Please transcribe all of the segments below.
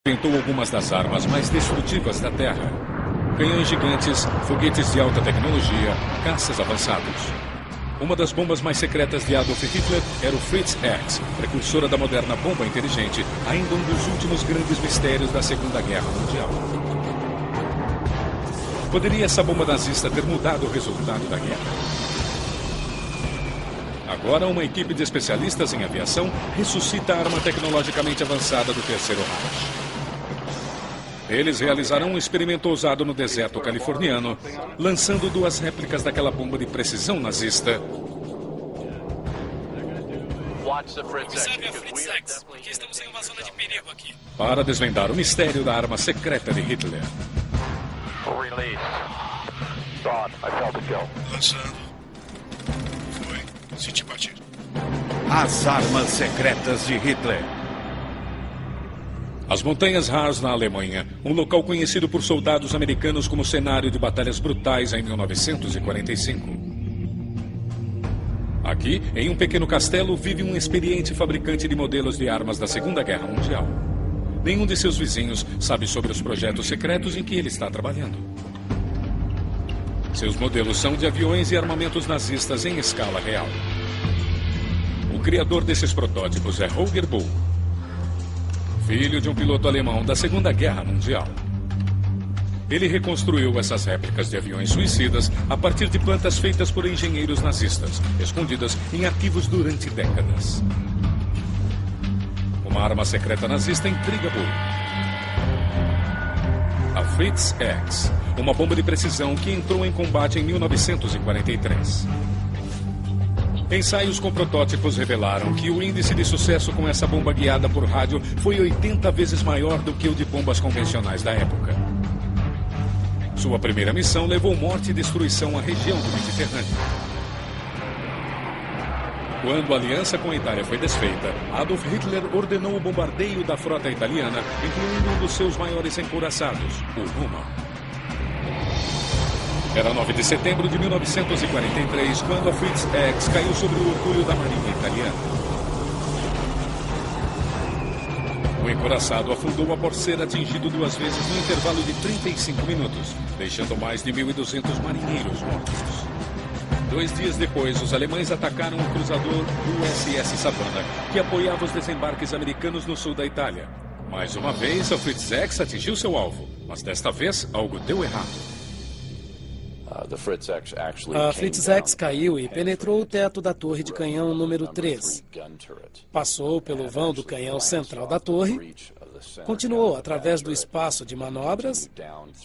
inventou algumas das armas mais destrutivas da Terra. Canhões gigantes, foguetes de alta tecnologia, caças avançados. Uma das bombas mais secretas de Adolf Hitler era o Fritz X, precursora da moderna bomba inteligente, ainda um dos últimos grandes mistérios da Segunda Guerra Mundial. Poderia essa bomba nazista ter mudado o resultado da guerra? Agora, uma equipe de especialistas em aviação ressuscita a arma tecnologicamente avançada do Terceiro Reich. Eles realizarão um experimento ousado no deserto californiano, lançando 2 réplicas daquela bomba de precisão nazista. Observe a Fritz X, porque estamos em uma zona de perigo aqui. Para desvendar o mistério da arma secreta de Hitler. Lançando. Foi. Senti partir. As armas secretas de Hitler. As Montanhas Harz, na Alemanha, um local conhecido por soldados americanos como cenário de batalhas brutais em 1945. Aqui, em um pequeno castelo, vive um experiente fabricante de modelos de armas da Segunda Guerra Mundial. Nenhum de seus vizinhos sabe sobre os projetos secretos em que ele está trabalhando. Seus modelos são de aviões e armamentos nazistas em escala real. O criador desses protótipos é Holger Bull, filho de um piloto alemão da Segunda Guerra Mundial. Ele reconstruiu essas réplicas de aviões suicidas a partir de plantas feitas por engenheiros nazistas, escondidas em arquivos durante décadas. Uma arma secreta nazista intriga Bull. A Fritz X, uma bomba de precisão que entrou em combate em 1943. Ensaios com protótipos revelaram que o índice de sucesso com essa bomba guiada por rádio foi 80 vezes maior do que o de bombas convencionais da época. Sua primeira missão levou morte e destruição à região do Mediterrâneo. Quando a aliança com a Itália foi desfeita, Adolf Hitler ordenou o bombardeio da frota italiana, incluindo um dos seus maiores encouraçados, o Roma. Era 9 de setembro de 1943, quando a Fritz X caiu sobre o orgulho da Marinha italiana. O encouraçado afundou após ser atingido 2 vezes no intervalo de 35 minutos, deixando mais de 1.200 marinheiros mortos. 2 dias depois, os alemães atacaram o cruzador USS Savannah, que apoiava os desembarques americanos no sul da Itália. Mais uma vez, a Fritz X atingiu seu alvo, mas desta vez algo deu errado. A Fritz X caiu e penetrou o teto da torre de canhão número 3. Passou pelo vão do canhão central da torre, continuou através do espaço de manobras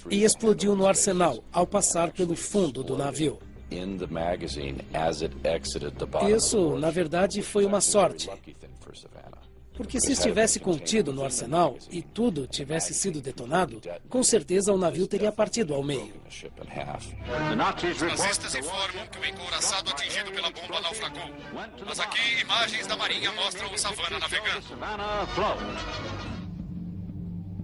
e explodiu no arsenal ao passar pelo fundo do navio. Isso, na verdade, foi uma sorte. Porque se estivesse contido no arsenal e tudo tivesse sido detonado, com certeza o navio teria partido ao meio. Os nazistas informam que o encouraçado atingido pela bomba naufragou. Mas aqui, imagens da Marinha mostram o Savannah navegando.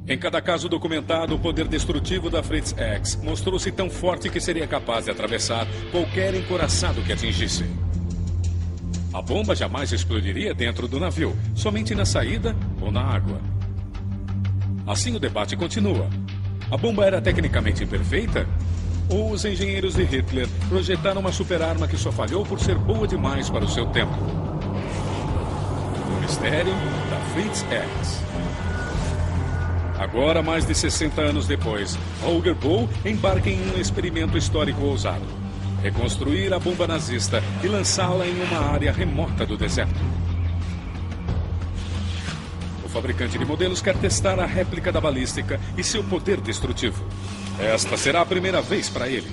Em cada caso documentado, o poder destrutivo da Fritz X mostrou-se tão forte que seria capaz de atravessar qualquer encouraçado que atingisse. A bomba jamais explodiria dentro do navio, somente na saída ou na água. Assim o debate continua. A bomba era tecnicamente imperfeita? Ou os engenheiros de Hitler projetaram uma superarma que só falhou por ser boa demais para o seu tempo? O mistério da Fritz X. Agora, mais de 60 anos depois, Holger Bull embarca em um experimento histórico ousado. Reconstruir a bomba nazista e lançá-la em uma área remota do deserto. O fabricante de modelos quer testar a réplica da balística e seu poder destrutivo. Esta será a primeira vez para ele.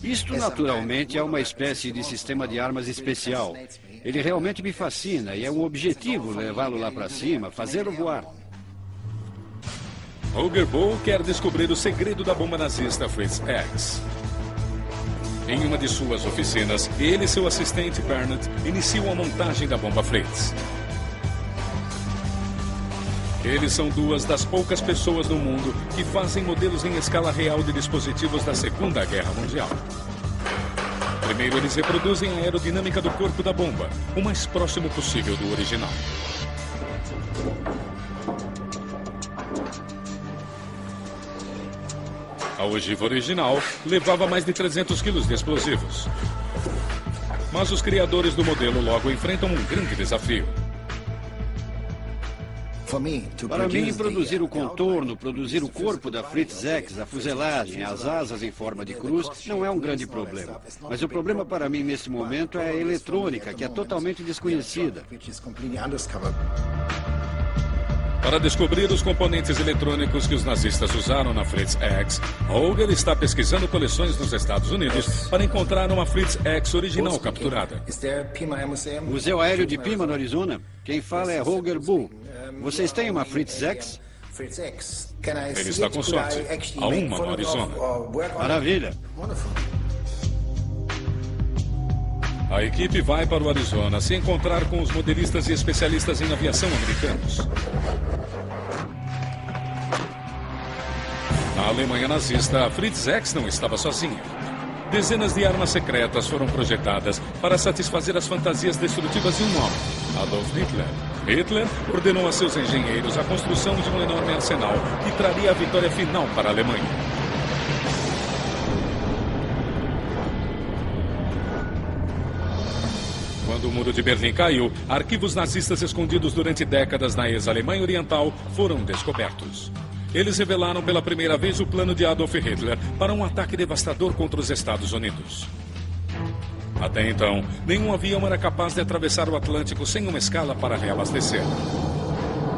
Isto, naturalmente, é uma espécie de sistema de armas especial. Ele realmente me fascina e é um objetivo levá-lo lá para cima, fazê-lo voar. Holger Bull quer descobrir o segredo da bomba nazista Fritz X. Em uma de suas oficinas, ele e seu assistente Bernard iniciam a montagem da bomba Fritz. Eles são 2 das poucas pessoas no mundo que fazem modelos em escala real de dispositivos da Segunda Guerra Mundial. Primeiro, eles reproduzem a aerodinâmica do corpo da bomba, o mais próximo possível do original. A ogiva original levava mais de 300 quilos de explosivos. Mas os criadores do modelo logo enfrentam um grande desafio. Para mim, produzir o contorno, produzir o corpo da Fritz X, a fuselagem, as asas em forma de cruz, não é um grande problema. Mas o problema para mim nesse momento é a eletrônica, que é totalmente desconhecida. Para descobrir os componentes eletrônicos que os nazistas usaram na Fritz X, Holger está pesquisando coleções nos Estados Unidos para encontrar uma Fritz X original capturada. Museu Aéreo de Pima, no Arizona? Quem fala é Holger Bull. Vocês têm uma Fritz X? Ele está com sorte. Há uma no Arizona. Maravilha. A equipe vai para o Arizona se encontrar com os modelistas e especialistas em aviação americanos. Na Alemanha nazista, a Fritz X não estava sozinha. Dezenas de armas secretas foram projetadas para satisfazer as fantasias destrutivas de um homem, Adolf Hitler. Hitler ordenou a seus engenheiros a construção de um enorme arsenal que traria a vitória final para a Alemanha. Quando o Muro de Berlim caiu, arquivos nazistas escondidos durante décadas na ex-Alemanha Oriental foram descobertos. Eles revelaram pela primeira vez o plano de Adolf Hitler para um ataque devastador contra os Estados Unidos. Até então, nenhum avião era capaz de atravessar o Atlântico sem uma escala para reabastecer.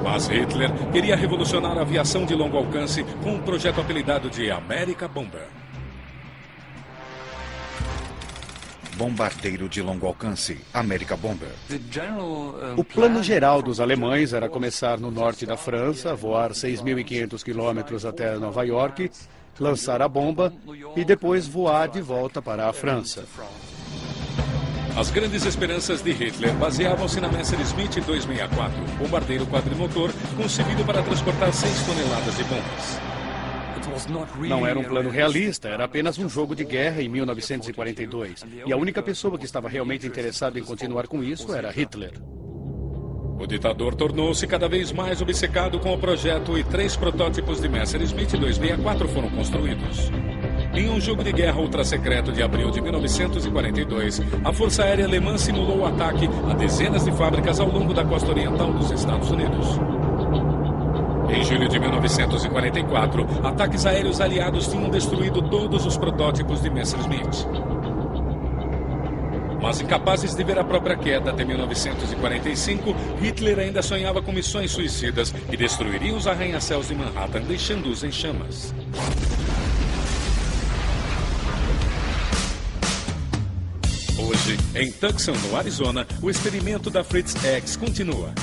Mas Hitler queria revolucionar a aviação de longo alcance com um projeto apelidado de America Bomber. Bombardeiro de longo alcance, America Bomber. O plano geral dos alemães era começar no norte da França, voar 6.500 quilômetros até Nova York, lançar a bomba e depois voar de volta para a França. As grandes esperanças de Hitler baseavam-se na Messerschmitt 264, bombardeiro quadrimotor concebido para transportar 6 toneladas de bombas. Não era um plano realista, era apenas um jogo de guerra em 1942. E a única pessoa que estava realmente interessada em continuar com isso era Hitler. O ditador tornou-se cada vez mais obcecado com o projeto e 3 protótipos de Messerschmitt 264 foram construídos. Em um jogo de guerra ultra-secreto de abril de 1942, a Força Aérea Alemã simulou o ataque a dezenas de fábricas ao longo da costa oriental dos Estados Unidos. Em julho de 1944, ataques aéreos aliados tinham destruído todos os protótipos de Messerschmitt. Mas incapazes de ver a própria queda até 1945, Hitler ainda sonhava com missões suicidas que destruiriam os arranha-céus de Manhattan, deixando-os em chamas. Hoje, em Tucson, no Arizona, o experimento da Fritz X continua.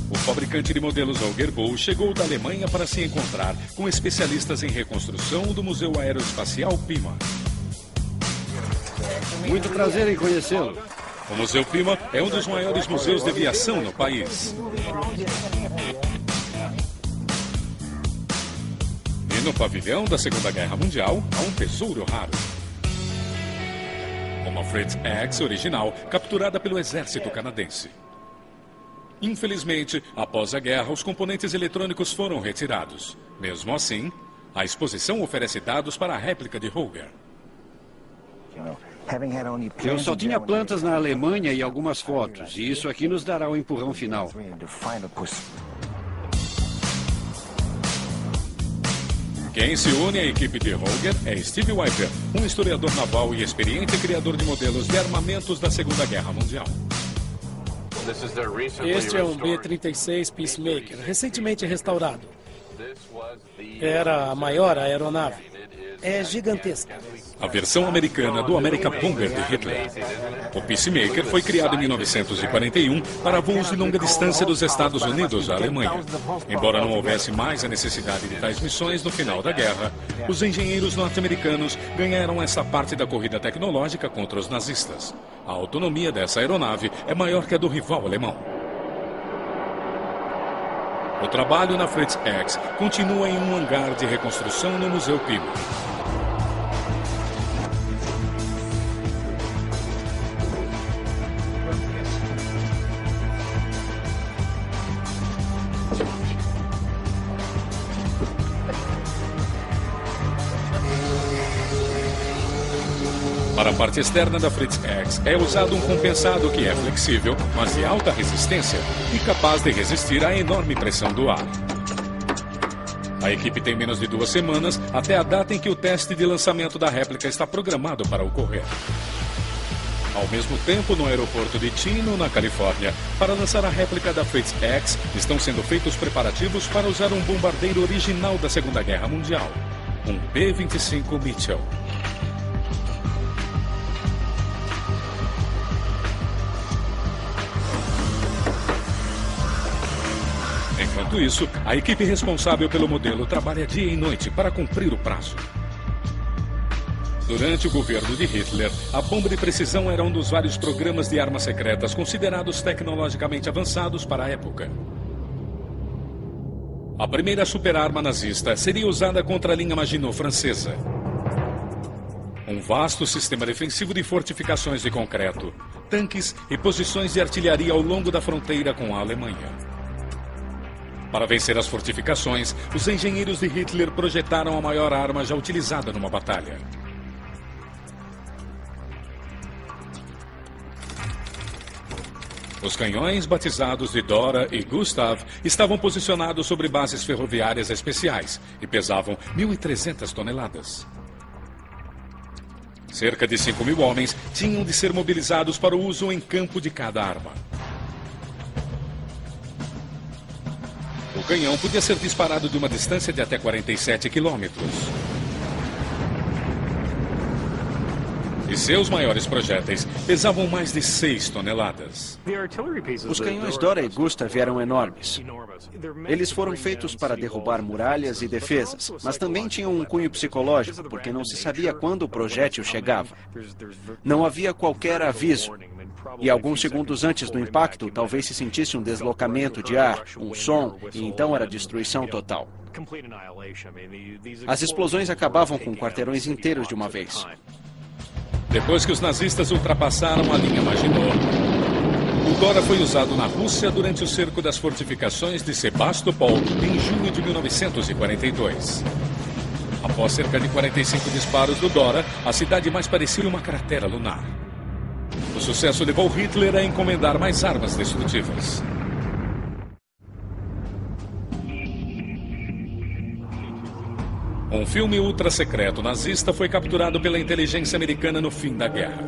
O fabricante de modelos Holger Bull chegou da Alemanha para se encontrar com especialistas em reconstrução do Museu Aeroespacial Pima. Muito prazer em conhecê-lo. O Museu Pima é um dos maiores museus de aviação no país. E no pavilhão da Segunda Guerra Mundial há um tesouro raro. Uma Fritz X original capturada pelo exército canadense. Infelizmente, após a guerra, os componentes eletrônicos foram retirados. Mesmo assim, a exposição oferece dados para a réplica de Holger. Eu só tinha plantas na Alemanha e algumas fotos, e isso aqui nos dará o empurrão final. Quem se une à equipe de Holger é Steve Weiper, um historiador naval e experiente criador de modelos de armamentos da Segunda Guerra Mundial. Este é um B-36 Peacemaker, recentemente restaurado. Era a maior aeronave. É gigantesca. A versão americana do America Bomber de Hitler. O Peacemaker foi criado em 1941 para voos de longa distância dos Estados Unidos à Alemanha. Embora não houvesse mais a necessidade de tais missões no final da guerra, os engenheiros norte-americanos ganharam essa parte da corrida tecnológica contra os nazistas. A autonomia dessa aeronave é maior que a do rival alemão. O trabalho na Fritz X continua em um hangar de reconstrução no Museu Pima. Para a parte externa da Fritz X é usado um compensado que é flexível, mas de alta resistência e capaz de resistir à enorme pressão do ar. A equipe tem menos de 2 semanas até a data em que o teste de lançamento da réplica está programado para ocorrer. Ao mesmo tempo, no aeroporto de Chino, na Califórnia, para lançar a réplica da Fritz X, estão sendo feitos preparativos para usar um bombardeiro original da Segunda Guerra Mundial, um B-25 Mitchell. Enquanto isso, a equipe responsável pelo modelo trabalha dia e noite para cumprir o prazo. Durante o governo de Hitler, a bomba de precisão era um dos vários programas de armas secretas considerados tecnologicamente avançados para a época. A primeira superarma nazista seria usada contra a linha Maginot francesa. Um vasto sistema defensivo de fortificações de concreto, tanques e posições de artilharia ao longo da fronteira com a Alemanha. Para vencer as fortificações, os engenheiros de Hitler projetaram a maior arma já utilizada numa batalha. Os canhões, batizados de Dora e Gustav, estavam posicionados sobre bases ferroviárias especiais e pesavam 1.300 toneladas. Cerca de 5.000 homens tinham de ser mobilizados para o uso em campo de cada arma. O canhão podia ser disparado de uma distância de até 47 quilômetros. E seus maiores projéteis pesavam mais de 6 toneladas. Os canhões Dora e Gustav eram enormes. Eles foram feitos para derrubar muralhas e defesas, mas também tinham um cunho psicológico, porque não se sabia quando o projétil chegava. Não havia qualquer aviso. E alguns segundos antes do impacto, talvez se sentisse um deslocamento de ar, um som, e então era destruição total. As explosões acabavam com quarteirões inteiros de uma vez. Depois que os nazistas ultrapassaram a linha Maginot, o Dora foi usado na Rússia durante o cerco das fortificações de Sebastopol em junho de 1942. Após cerca de 45 disparos do Dora, a cidade mais parecia uma cratera lunar. O sucesso levou Hitler a encomendar mais armas destrutivas. Um filme ultra-secreto nazista foi capturado pela inteligência americana no fim da guerra.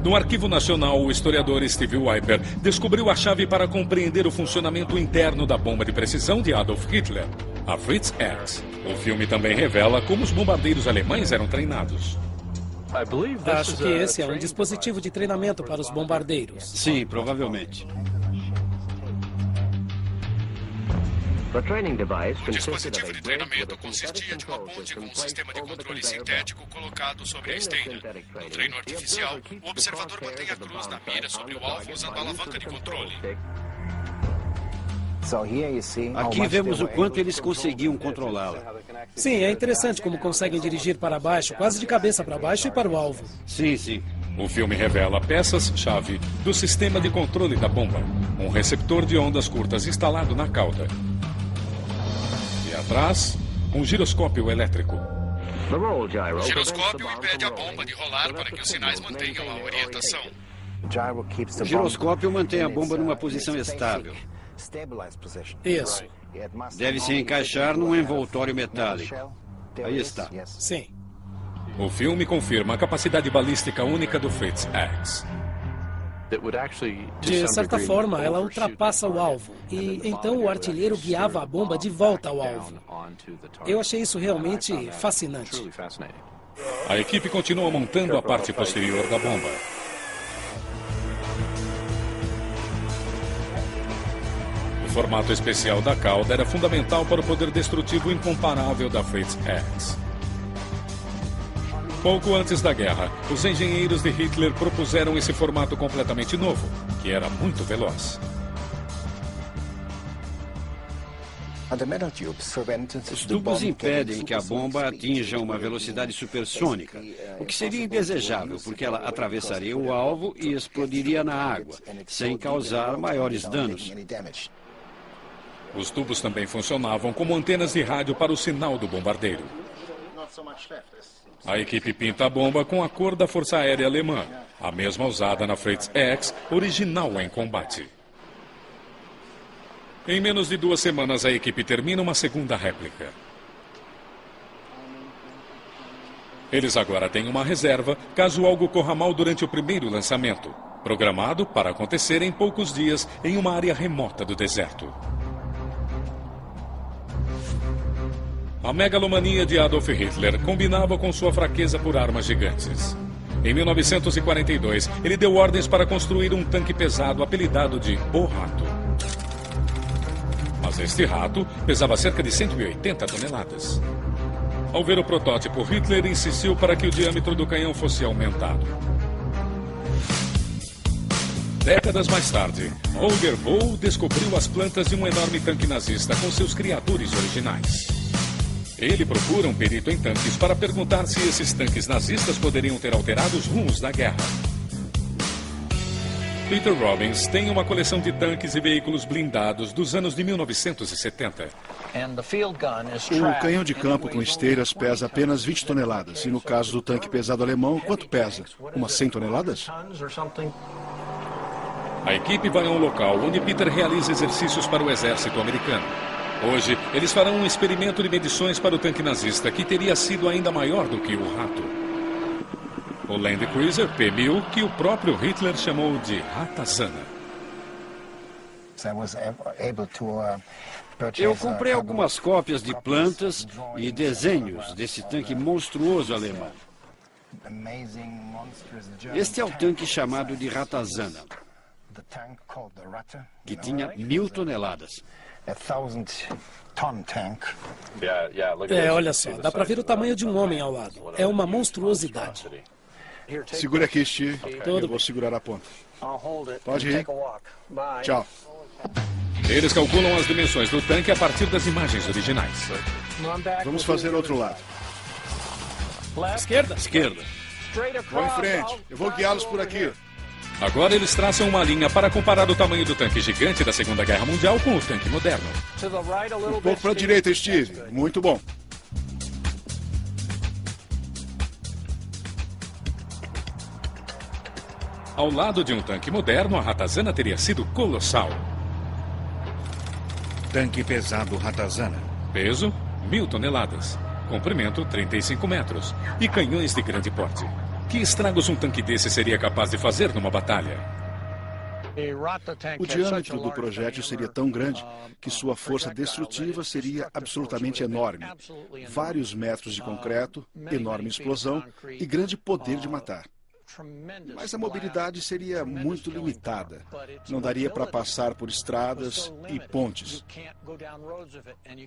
No Arquivo Nacional, o historiador Steve Weiber descobriu a chave para compreender o funcionamento interno da bomba de precisão de Adolf Hitler, a Fritz X. O filme também revela como os bombardeiros alemães eram treinados. Acho que esse é um dispositivo de treinamento para os bombardeiros. Sim, provavelmente. O dispositivo de treinamento consistia de uma ponte com um sistema de controle sintético colocado sobre a esteira. No treino artificial, o observador mantém a cruz na mira sobre o alvo usando a alavanca de controle. Aqui vemos o quanto eles conseguiam controlá-la. Sim, é interessante como conseguem dirigir para baixo, quase de cabeça para baixo e para o alvo. Sim, sim. O filme revela peças-chave do sistema de controle da bomba, um receptor de ondas curtas instalado na cauda. E atrás, um giroscópio elétrico. O giroscópio impede a bomba de rolar para que os sinais mantenham a orientação. O giroscópio mantém a bomba numa posição estável. Isso. Deve se encaixar num envoltório metálico. Aí está. Sim. O filme confirma a capacidade balística única do Fritz X. De certa forma, ela ultrapassa o alvo. E então o artilheiro guiava a bomba de volta ao alvo. Eu achei isso realmente fascinante. A equipe continua montando a parte posterior da bomba. O formato especial da cauda era fundamental para o poder destrutivo incomparável da Fritz X. Pouco antes da guerra, os engenheiros de Hitler propuseram esse formato completamente novo, que era muito veloz. Os tubos impedem que a bomba atinja uma velocidade supersônica, o que seria indesejável, porque ela atravessaria o alvo e explodiria na água, sem causar maiores danos. Os tubos também funcionavam como antenas de rádio para o sinal do bombardeiro. A equipe pinta a bomba com a cor da Força Aérea Alemã, a mesma usada na Fritz X, original em combate. Em menos de 2 semanas, a equipe termina uma segunda réplica. Eles agora têm uma reserva, caso algo corra mal durante o primeiro lançamento, programado para acontecer em poucos dias em uma área remota do deserto. A megalomania de Adolf Hitler combinava com sua fraqueza por armas gigantes. Em 1942, ele deu ordens para construir um tanque pesado apelidado de O Rato. Mas este rato pesava cerca de 180 toneladas. Ao ver o protótipo, Hitler insistiu para que o diâmetro do canhão fosse aumentado. Décadas mais tarde, Holger Voll descobriu as plantas de um enorme tanque nazista com seus criadores originais. Ele procura um perito em tanques para perguntar se esses tanques nazistas poderiam ter alterado os rumos da guerra. Peter Robbins tem uma coleção de tanques e veículos blindados dos anos de 1970. O canhão de campo com esteiras pesa apenas 20 toneladas. E no caso do tanque pesado alemão, quanto pesa? Umas 100 toneladas? A equipe vai a um local onde Peter realiza exercícios para o exército americano. Hoje, eles farão um experimento de medições para o tanque nazista, que teria sido ainda maior do que o Rato. O Land Cruiser P-1000, que o próprio Hitler chamou de Ratazana. Eu comprei algumas cópias de plantas e desenhos desse tanque monstruoso alemão. Este é o tanque chamado de Ratazana, que tinha 1.000 toneladas. Olha só, dá para ver o tamanho de um homem ao lado. É uma monstruosidade. Segura aqui, Steve. Eu vou segurar a ponta. Pode ir. Tchau. Eles calculam as dimensões do tanque a partir das imagens originais. Vamos fazer outro lado. Esquerda? Esquerda. Vão em frente. Eu vou guiá-los por aqui. Agora eles traçam uma linha para comparar o tamanho do tanque gigante da Segunda Guerra Mundial com o tanque moderno. Um pouco para a direita, Steve. Muito bom. Ao lado de um tanque moderno, a Ratazana teria sido colossal. Tanque pesado Ratazana. Peso, 1.000 toneladas. Comprimento, 35 metros. E canhões de grande porte. Que estragos um tanque desse seria capaz de fazer numa batalha? O diâmetro do projétil seria tão grande que sua força destrutiva seria absolutamente enorme. Vários metros de concreto, enorme explosão e grande poder de matar. Mas a mobilidade seria muito limitada. Não daria para passar por estradas e pontes.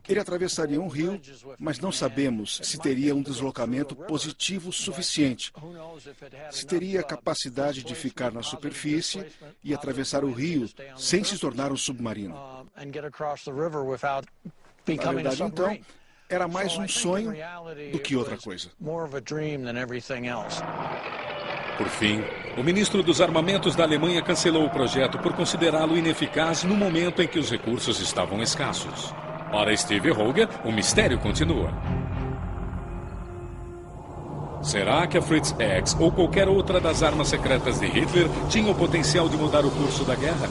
Ele atravessaria um rio, mas não sabemos se teria um deslocamento positivo suficiente. Se teria capacidade de ficar na superfície e atravessar o rio sem se tornar um submarino. Na verdade, então, era mais um sonho do que outra coisa. Por fim, o ministro dos Armamentos da Alemanha cancelou o projeto por considerá-lo ineficaz no momento em que os recursos estavam escassos. Para Steve Holger, o mistério continua. Será que a Fritz X ou qualquer outra das armas secretas de Hitler tinha o potencial de mudar o curso da guerra?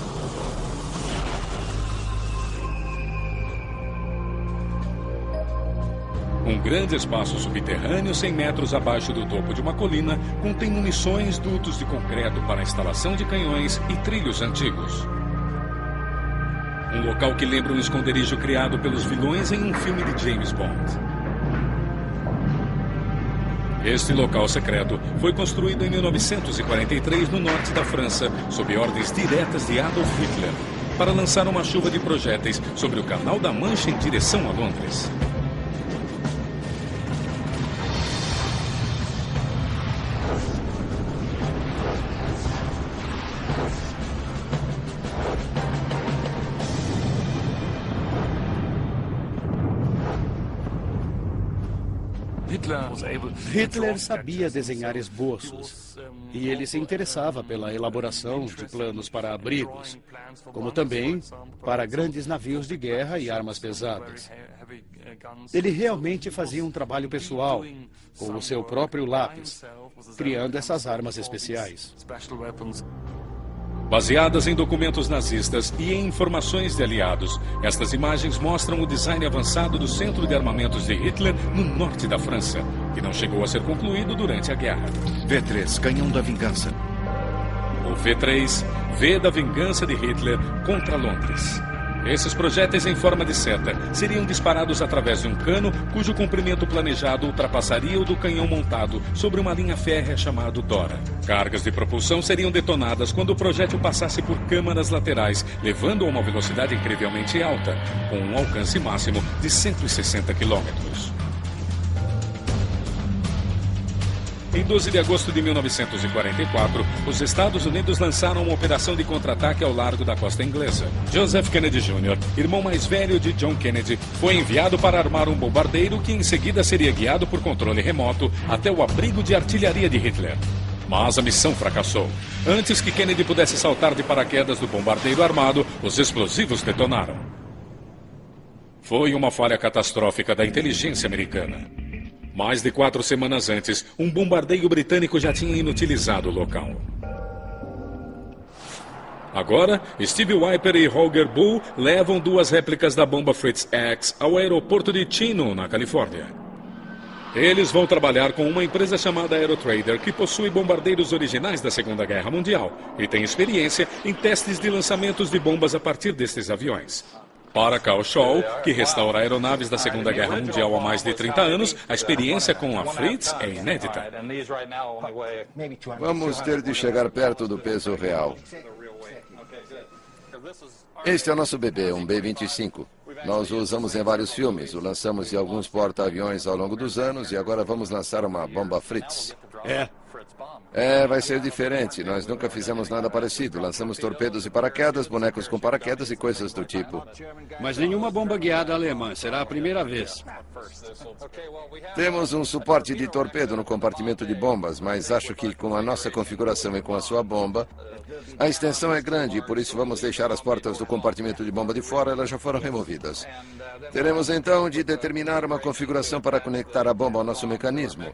Um grande espaço subterrâneo, 100 metros abaixo do topo de uma colina, contém munições, dutos de concreto para a instalação de canhões e trilhos antigos. Um local que lembra um esconderijo criado pelos vilões em um filme de James Bond. Este local secreto foi construído em 1943 no norte da França, sob ordens diretas de Adolf Hitler, para lançar uma chuva de projéteis sobre o Canal da Mancha em direção a Londres. Hitler sabia desenhar esboços. E ele se interessava pela elaboração de planos para abrigos, como também para grandes navios de guerra e armas pesadas. Ele realmente fazia um trabalho pessoal, com o seu próprio lápis, criando essas armas especiais. Baseadas em documentos nazistas e em informações de aliados, estas imagens mostram o design avançado do centro de armamentos de Hitler no norte da França, que não chegou a ser concluído durante a guerra. V3, canhão da vingança. O V3, V da vingança de Hitler contra Londres. Esses projéteis em forma de seta seriam disparados através de um cano cujo comprimento planejado ultrapassaria o do canhão montado sobre uma linha férrea chamada Dora. Cargas de propulsão seriam detonadas quando o projétil passasse por câmaras laterais, levando a uma velocidade incrivelmente alta, com um alcance máximo de 160 quilômetros. Em 12 de agosto de 1944, os Estados Unidos lançaram uma operação de contra-ataque ao largo da costa inglesa. Joseph Kennedy Jr., irmão mais velho de John Kennedy, foi enviado para armar um bombardeiro que em seguida seria guiado por controle remoto até o abrigo de artilharia de Hitler. Mas a missão fracassou. Antes que Kennedy pudesse saltar de paraquedas do bombardeiro armado, os explosivos detonaram. Foi uma falha catastrófica da inteligência americana. Mais de 4 semanas antes, um bombardeio britânico já tinha inutilizado o local. Agora, Steve Wiper e Holger Bull levam 2 réplicas da bomba Fritz X ao aeroporto de Chino, na Califórnia. Eles vão trabalhar com uma empresa chamada Aerotrader, que possui bombardeiros originais da Segunda Guerra Mundial e tem experiência em testes de lançamentos de bombas a partir destes aviões. Para Carl Scholl, que restaura aeronaves da Segunda Guerra Mundial há mais de 30 anos, a experiência com a Fritz é inédita. Vamos ter de chegar perto do peso real. Este é o nosso bebê, um B-25. Nós o usamos em vários filmes, o lançamos em alguns porta-aviões ao longo dos anos e agora vamos lançar uma bomba Fritz. Vai ser diferente. Nós nunca fizemos nada parecido. Lançamos torpedos e paraquedas, bonecos com paraquedas e coisas do tipo. Mas nenhuma bomba guiada alemã. Será a primeira vez. Temos um suporte de torpedo no compartimento de bombas, mas acho que com a nossa configuração e com a sua bomba, a extensão é grande e por isso vamos deixar as portas do compartimento de bomba de fora. Elas já foram removidas. Teremos então de determinar uma configuração para conectar a bomba ao nosso mecanismo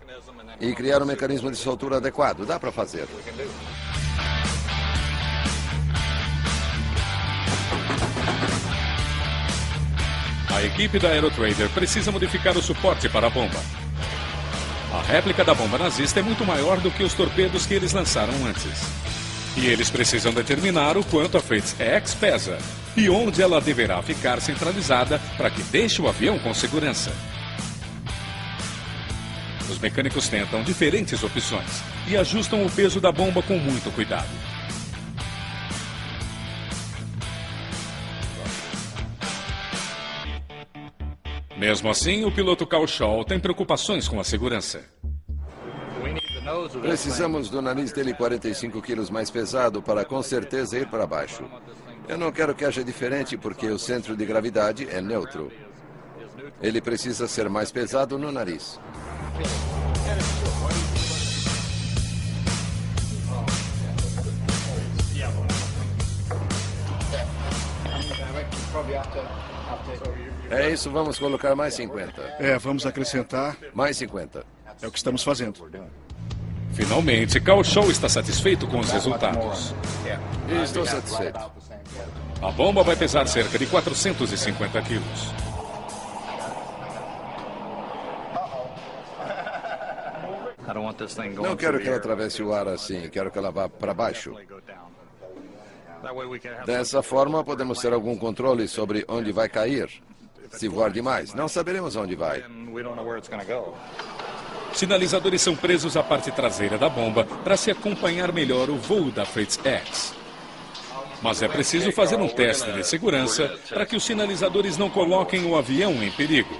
e criar um mecanismo de soltura adequado. Dá para fazer. A equipe da Aerotrader precisa modificar o suporte para a bomba. A réplica da bomba nazista é muito maior do que os torpedos que eles lançaram antes. E eles precisam determinar o quanto a Fritz X pesa e onde ela deverá ficar centralizada para que deixe o avião com segurança. Os mecânicos tentam diferentes opções e ajustam o peso da bomba com muito cuidado. Mesmo assim, o piloto Carl Scholl tem preocupações com a segurança. Precisamos do nariz dele 45 quilos mais pesado para com certeza ir para baixo. Eu não quero que haja diferente porque o centro de gravidade é neutro. Ele precisa ser mais pesado no nariz. É isso, vamos colocar mais 50. Vamos acrescentar. Mais 50. É o que estamos fazendo. Finalmente, Carl Scholl está satisfeito com os resultados. Estou satisfeito. A bomba vai pesar cerca de 450 quilos. Não quero que ela atravesse o ar assim, quero que ela vá para baixo. Dessa forma, podemos ter algum controle sobre onde vai cair. Se voar demais, não saberemos onde vai. Sinalizadores são presos à parte traseira da bomba para se acompanhar melhor o voo da Fritz X. Mas é preciso fazer um teste de segurança para que os sinalizadores não coloquem o avião em perigo.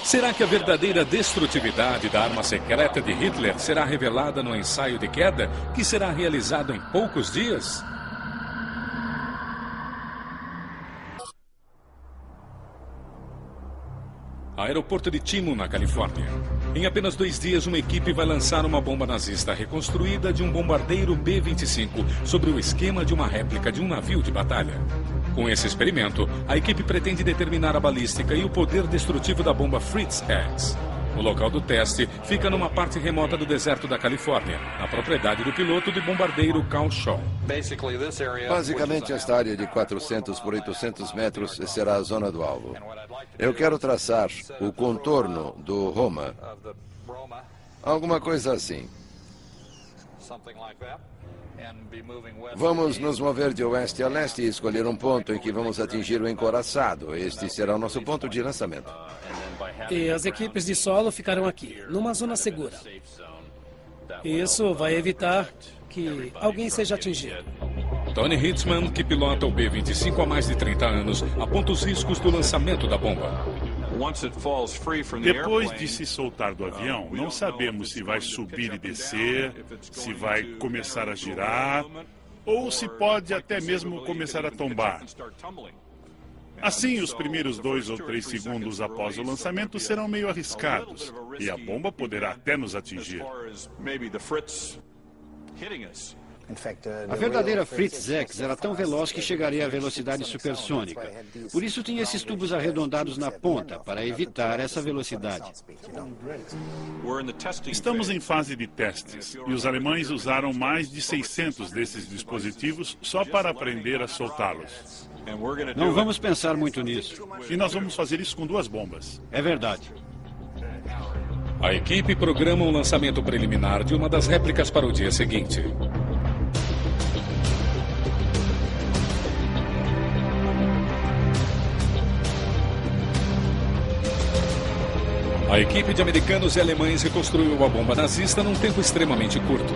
Será que a verdadeira destrutividade da arma secreta de Hitler será revelada no ensaio de queda, que será realizado em poucos dias? aeroporto de Timo, na Califórnia. Em apenas 2 dias, uma equipe vai lançar uma bomba nazista reconstruída de um bombardeiro B-25 sobre o esquema de uma réplica de um navio de batalha. Com esse experimento, a equipe pretende determinar a balística e o poder destrutivo da bomba Fritz X. O local do teste fica numa parte remota do deserto da Califórnia, na propriedade do piloto de bombardeiro Carl Shaw. Basicamente, esta área de 400 por 800 metros será a zona do alvo. Eu quero traçar o contorno do Roma. Alguma coisa assim. Vamos nos mover de oeste a leste e escolher um ponto em que vamos atingir o encoraçado. Este será o nosso ponto de lançamento. E as equipes de solo ficarão aqui, numa zona segura. Isso vai evitar que alguém seja atingido. Tony Hitzman, que pilota o B-25 há mais de 30 anos, aponta os riscos do lançamento da bomba. Depois de se soltar do avião, não sabemos se vai subir e descer, se vai começar a girar, ou se pode até mesmo começar a tombar. Assim, os primeiros 2 ou 3 segundos após o lançamento serão meio arriscados, e a bomba poderá até nos atingir. A verdadeira Fritz X era tão veloz que chegaria à velocidade supersônica. Por isso tinha esses tubos arredondados na ponta, para evitar essa velocidade. Estamos em fase de testes, e os alemães usaram mais de 600 desses dispositivos só para aprender a soltá-los. Não vamos pensar muito nisso. E nós vamos fazer isso com 2 bombas. É verdade. A equipe programa um lançamento preliminar de uma das réplicas para o dia seguinte. A equipe de americanos e alemães reconstruiu a bomba nazista num tempo extremamente curto.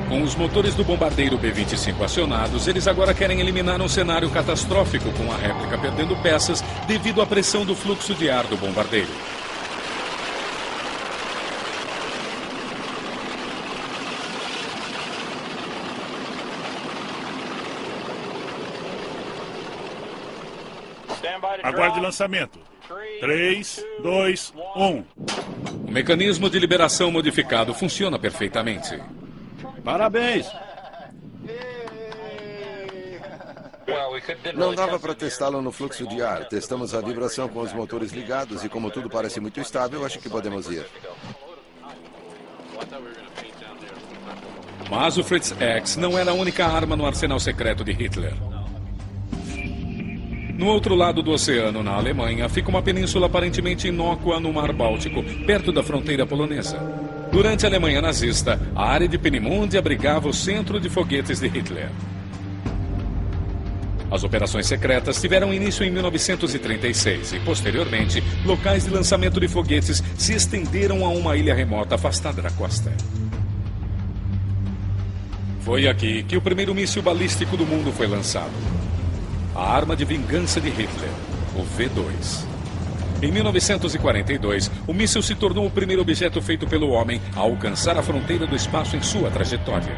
Com os motores do bombardeiro B-25 acionados, eles agora querem eliminar um cenário catastrófico com a réplica perdendo peças devido à pressão do fluxo de ar do bombardeiro. Aguarde lançamento. 3, 2, 1. O mecanismo de liberação modificado funciona perfeitamente. Parabéns! Não dava para testá-lo no fluxo de ar. Testamos a vibração com os motores ligados e como tudo parece muito estável, acho que podemos ir. Mas o Fritz X não era a única arma no arsenal secreto de Hitler. No outro lado do oceano, na Alemanha, fica uma península aparentemente inócua no Mar Báltico, perto da fronteira polonesa. Durante a Alemanha nazista, a área de Peenemünde abrigava o centro de foguetes de Hitler. As operações secretas tiveram início em 1936 e, posteriormente, locais de lançamento de foguetes se estenderam a uma ilha remota afastada da costa. Foi aqui que o primeiro míssil balístico do mundo foi lançado. A arma de vingança de Hitler, o V-2. Em 1942, o míssil se tornou o primeiro objeto feito pelo homem a alcançar a fronteira do espaço em sua trajetória.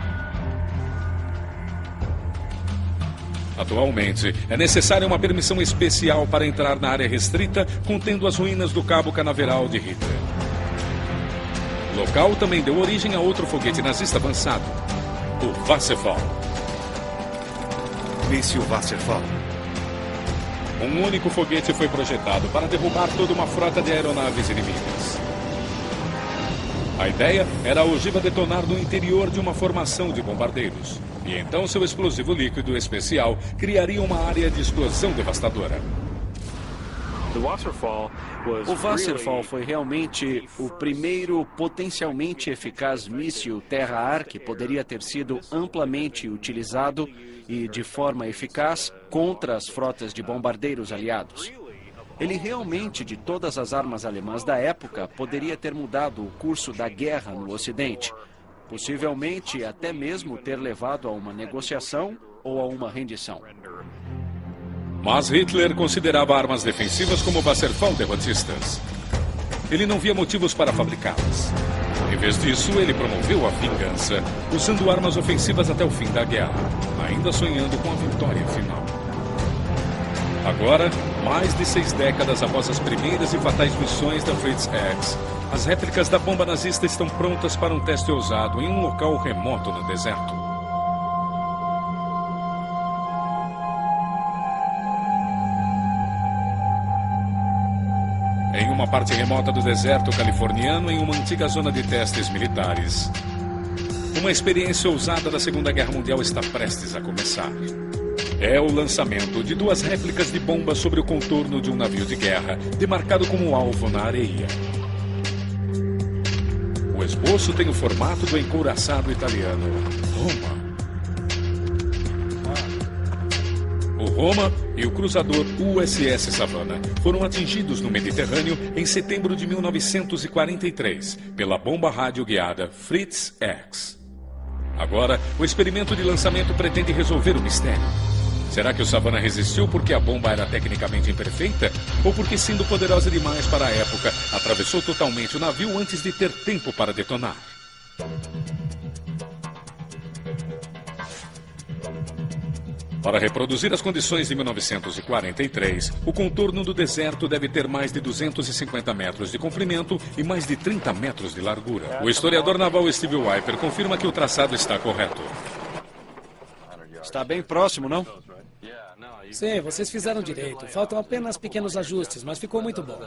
Atualmente, é necessária uma permissão especial para entrar na área restrita contendo as ruínas do Cabo Canaveral de Hitler. O local também deu origem a outro foguete nazista avançado, o Wasserfall. Míssil Wasserfall. Um único foguete foi projetado para derrubar toda uma frota de aeronaves inimigas. A ideia era a ogiva detonar no interior de uma formação de bombardeiros. E então seu explosivo líquido especial criaria uma área de explosão devastadora. O Wasserfall foi realmente o primeiro potencialmente eficaz míssil terra-ar que poderia ter sido amplamente utilizado e de forma eficaz contra as frotas de bombardeiros aliados. Ele realmente, de todas as armas alemãs da época, poderia ter mudado o curso da guerra no Ocidente, possivelmente até mesmo ter levado a uma negociação ou a uma rendição. Mas Hitler considerava armas defensivas como Wasserfall derrotistas. Ele não via motivos para fabricá-las. Em vez disso, ele promoveu a vingança, usando armas ofensivas até o fim da guerra, ainda sonhando com a vitória final. Agora, Mais de 6 décadas após as primeiras e fatais missões da Fritz X, as réplicas da bomba nazista estão prontas para um teste ousado em um local remoto no deserto. Em uma parte remota do deserto californiano, em uma antiga zona de testes militares, uma experiência ousada da Segunda Guerra Mundial está prestes a começar. É o lançamento de 2 réplicas de bombas sobre o contorno de um navio de guerra, demarcado como alvo na areia. O esboço tem o formato do encouraçado italiano Roma. O Roma e o cruzador USS Savannah foram atingidos no Mediterrâneo em setembro de 1943 pela bomba rádio-guiada Fritz X. Agora, o experimento de lançamento pretende resolver o mistério. Será que o Savannah resistiu porque a bomba era tecnicamente imperfeita? Ou porque, sendo poderosa demais para a época, atravessou totalmente o navio antes de ter tempo para detonar? Para reproduzir as condições de 1943, o contorno do deserto deve ter mais de 250 metros de comprimento e mais de 30 metros de largura. O historiador naval Steve Wiper confirma que o traçado está correto. Está bem próximo, não? Sim, vocês fizeram direito. Faltam apenas pequenos ajustes, mas ficou muito bom.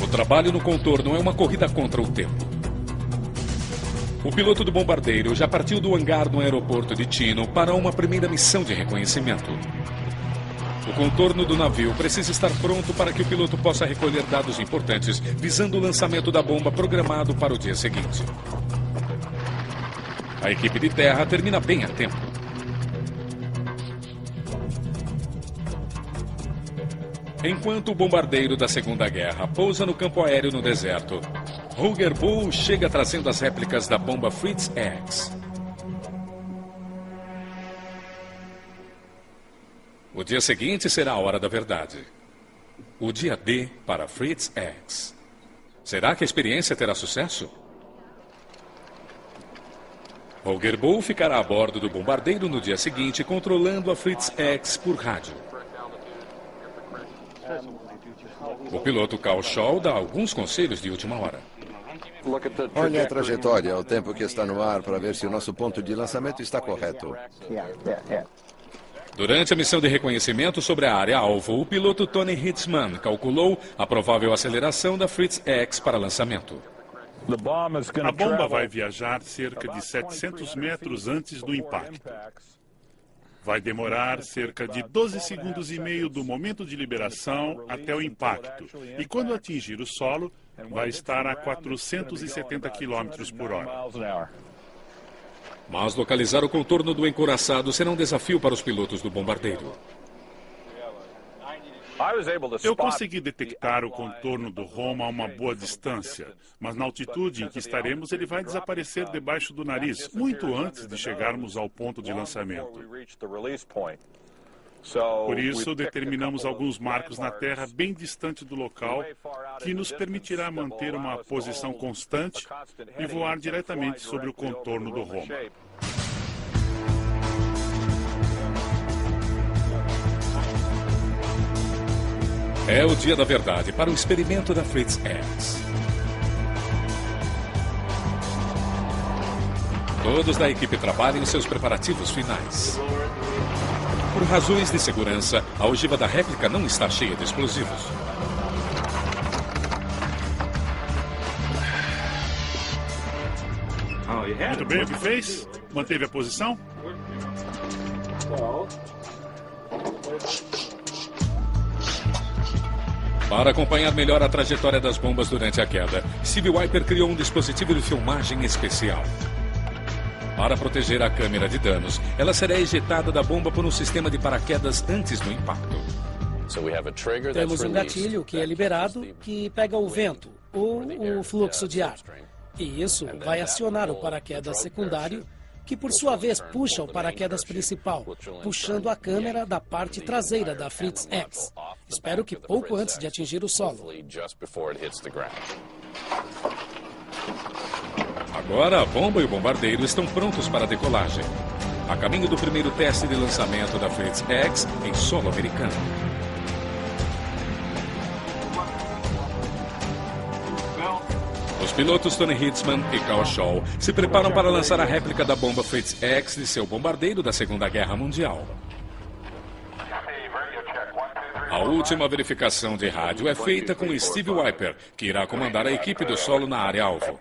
O trabalho no contorno é uma corrida contra o tempo. O piloto do bombardeiro já partiu do hangar no aeroporto de Chino para uma primeira missão de reconhecimento. O contorno do navio precisa estar pronto para que o piloto possa recolher dados importantes, visando o lançamento da bomba programado para o dia seguinte. A equipe de terra termina bem a tempo. Enquanto o bombardeiro da Segunda Guerra pousa no campo aéreo no deserto, Holger Bull chega trazendo as réplicas da bomba Fritz X. O dia seguinte será a hora da verdade. O dia D para Fritz X. Será que a experiência terá sucesso? Holger Bull ficará a bordo do bombardeiro no dia seguinte, controlando a Fritz X por rádio. O piloto Carl Scholl dá alguns conselhos de última hora. Olhe a trajetória, o tempo que está no ar, para ver se o nosso ponto de lançamento está correto. Durante a missão de reconhecimento sobre a área-alvo, o piloto Tony Hitzmann calculou a provável aceleração da Fritz X para lançamento. A bomba vai viajar cerca de 700 metros antes do impacto. Vai demorar cerca de 12 segundos e meio do momento de liberação até o impacto. E quando atingir o solo, vai estar a 470 km por hora. Mas localizar o contorno do encouraçado será um desafio para os pilotos do bombardeiro. Eu consegui detectar o contorno do Roma a uma boa distância, mas na altitude em que estaremos, ele vai desaparecer debaixo do nariz, muito antes de chegarmos ao ponto de lançamento. Por isso, determinamos alguns marcos na terra bem distante do local, que nos permitirá manter uma posição constante e voar diretamente sobre o contorno do Roma. É o dia da verdade para o experimento da Fritz X. Todos da equipe trabalham em seus preparativos finais. Por razões de segurança, a ogiva da réplica não está cheia de explosivos. Muito bem, o que fez? Manteve a posição? Para acompanhar melhor a trajetória das bombas durante a queda, Steve Wiper criou um dispositivo de filmagem especial. Para proteger a câmera de danos, ela será ejetada da bomba por um sistema de paraquedas antes do impacto. Temos um gatilho que é liberado, que pega o vento ou o fluxo de ar. E isso vai acionar o paraquedas secundário, que por sua vez puxa o paraquedas principal, puxando a câmera da parte traseira da Fritz X. Espero que pouco antes de atingir o solo. Agora a bomba e o bombardeiro estão prontos para a decolagem. A caminho do primeiro teste de lançamento da Fritz X em solo americano. Os pilotos Tony Hitzmann e Carl Shaw se preparam para lançar a réplica da bomba Fritz X de seu bombardeiro da Segunda Guerra Mundial. A última verificação de rádio é feita com Steve Wiper, que irá comandar a equipe do solo na área-alvo.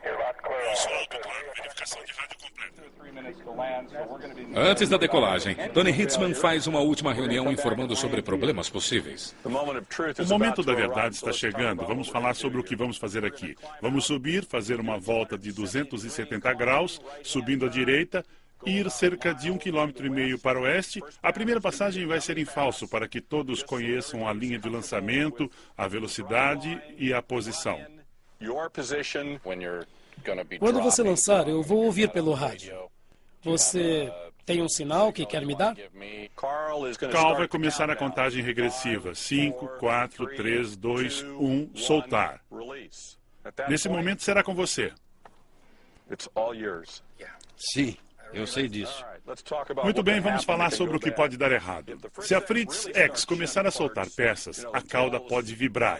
Antes da decolagem, Tony Hitzmann faz uma última reunião informando sobre problemas possíveis. O momento da verdade está chegando. Vamos falar sobre o que vamos fazer aqui. Vamos subir, fazer uma volta de 270 graus, subindo à direita, ir cerca de 1,5 km para o oeste. A primeira passagem vai ser em falso, para que todos conheçam a linha de lançamento, a velocidade e a posição. Quando você lançar, eu vou ouvir pelo rádio. Você tem um sinal que quer me dar? Carl vai começar a contagem regressiva. 5, 4, 3, 2, 1, soltar. Nesse momento será com você. Sim, eu sei disso. Muito bem, vamos falar sobre o que pode dar errado. Se a Fritz X começar a soltar peças, a cauda pode vibrar.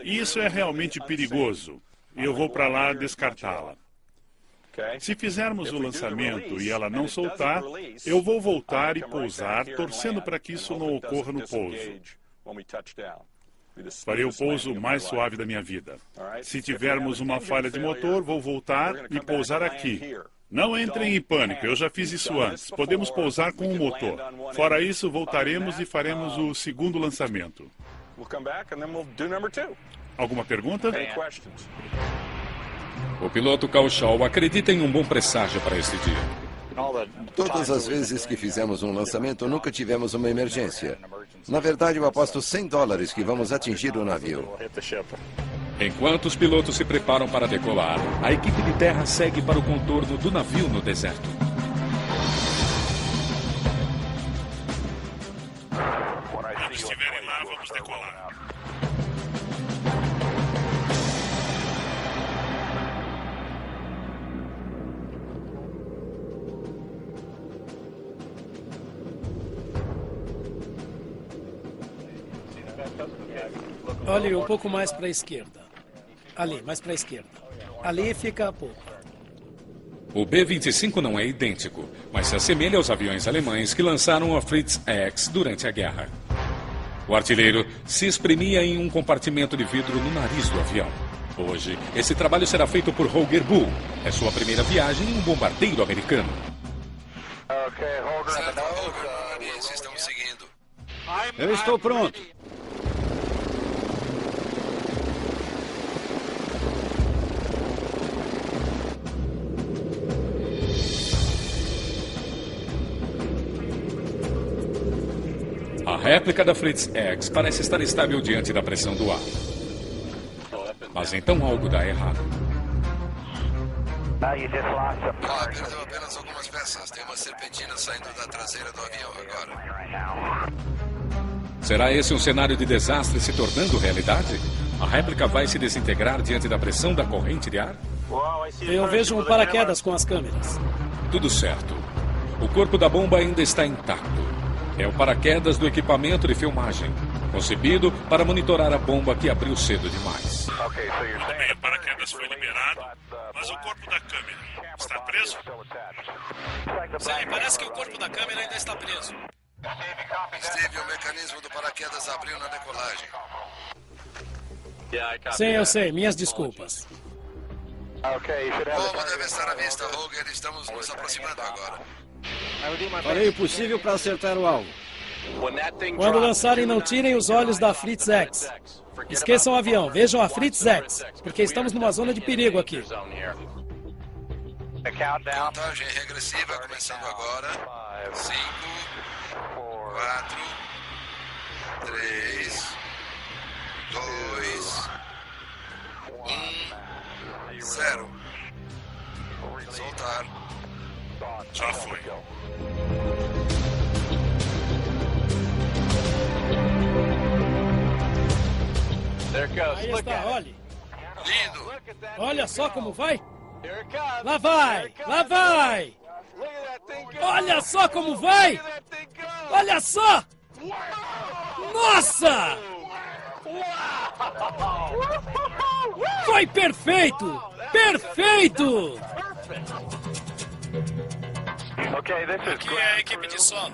E isso é realmente perigoso. E eu vou para lá descartá-la. Se fizermos o lançamento e ela não soltar, eu vou voltar e pousar, torcendo para que isso não ocorra no pouso. Farei o pouso mais suave da minha vida. Se tivermos uma falha de motor, vou voltar e pousar aqui. Não entrem em pânico, eu já fiz isso antes. Podemos pousar com o motor. Fora isso, voltaremos e faremos o segundo lançamento. Alguma pergunta? O piloto Carl Shaw acredita em um bom presságio para este dia. Todas as vezes que fizemos um lançamento, nunca tivemos uma emergência. Na verdade, eu aposto $100 que vamos atingir o navio. Enquanto os pilotos se preparam para decolar, a equipe de terra segue para o contorno do navio no deserto. Quando estiverem lá, vamos decolar. Olhe um pouco mais para a esquerda. Ali, mais para a esquerda. Ali fica a pouco. O B-25 não é idêntico, mas se assemelha aos aviões alemães que lançaram a Fritz X durante a guerra. O artilheiro se espremia em um compartimento de vidro no nariz do avião. Hoje, esse trabalho será feito por Holger Bull. É sua primeira viagem em um bombardeiro americano. Certo, Holger, no nariz, estamos seguindo. Eu estou pronto. A réplica da Fritz X parece estar estável diante da pressão do ar. Mas então algo dá errado. Perdeu apenas algumas peças. Tem uma serpentina saindo da traseira do avião agora. Será esse um cenário de desastre se tornando realidade? A réplica vai se desintegrar diante da pressão da corrente de ar? Eu vejo um paraquedas com as câmeras. Tudo certo. O corpo da bomba ainda está intacto. É o paraquedas do equipamento de filmagem, concebido para monitorar a bomba que abriu cedo demais. Tudo bem, o paraquedas foi liberado, mas o corpo da câmera está preso? Sim, parece que o corpo da câmera ainda está preso. Steve, o mecanismo do paraquedas abriu na decolagem. Sim, eu sei. Minhas desculpas. Bomba deve estar à vista, Holger. Estamos nos aproximando agora. Farei o possível para acertar o alvo. Quando lançarem, não tirem os olhos da Fritz X. Esqueçam o avião, vejam a Fritz X, porque estamos numa zona de perigo aqui. Contagem regressiva começando agora. 5, 4, 3, 2, 1, 0. Soltar. Já foi. Aí está, olhe. Lindo. Olha só como vai. Lá vai! Lá vai! Olha só como vai! Olha só! Nossa! Foi perfeito! Perfeito! Aqui é a equipe de solo.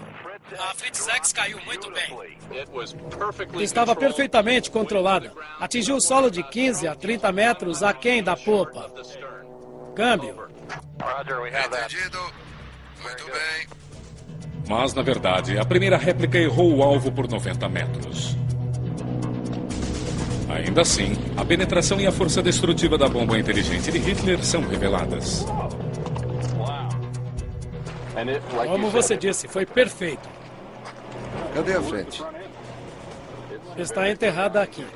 A Fritz X caiu muito bem. Estava perfeitamente controlada. Atingiu o solo de 15 a 30 metros aquém da popa. Câmbio. Entendido. Muito bem. Mas, na verdade, a primeira réplica errou o alvo por 90 metros. Ainda assim, a penetração e a força destrutiva da bomba inteligente de Hitler são reveladas. Como você disse, foi perfeito. Cadê a frente? Está enterrada aqui.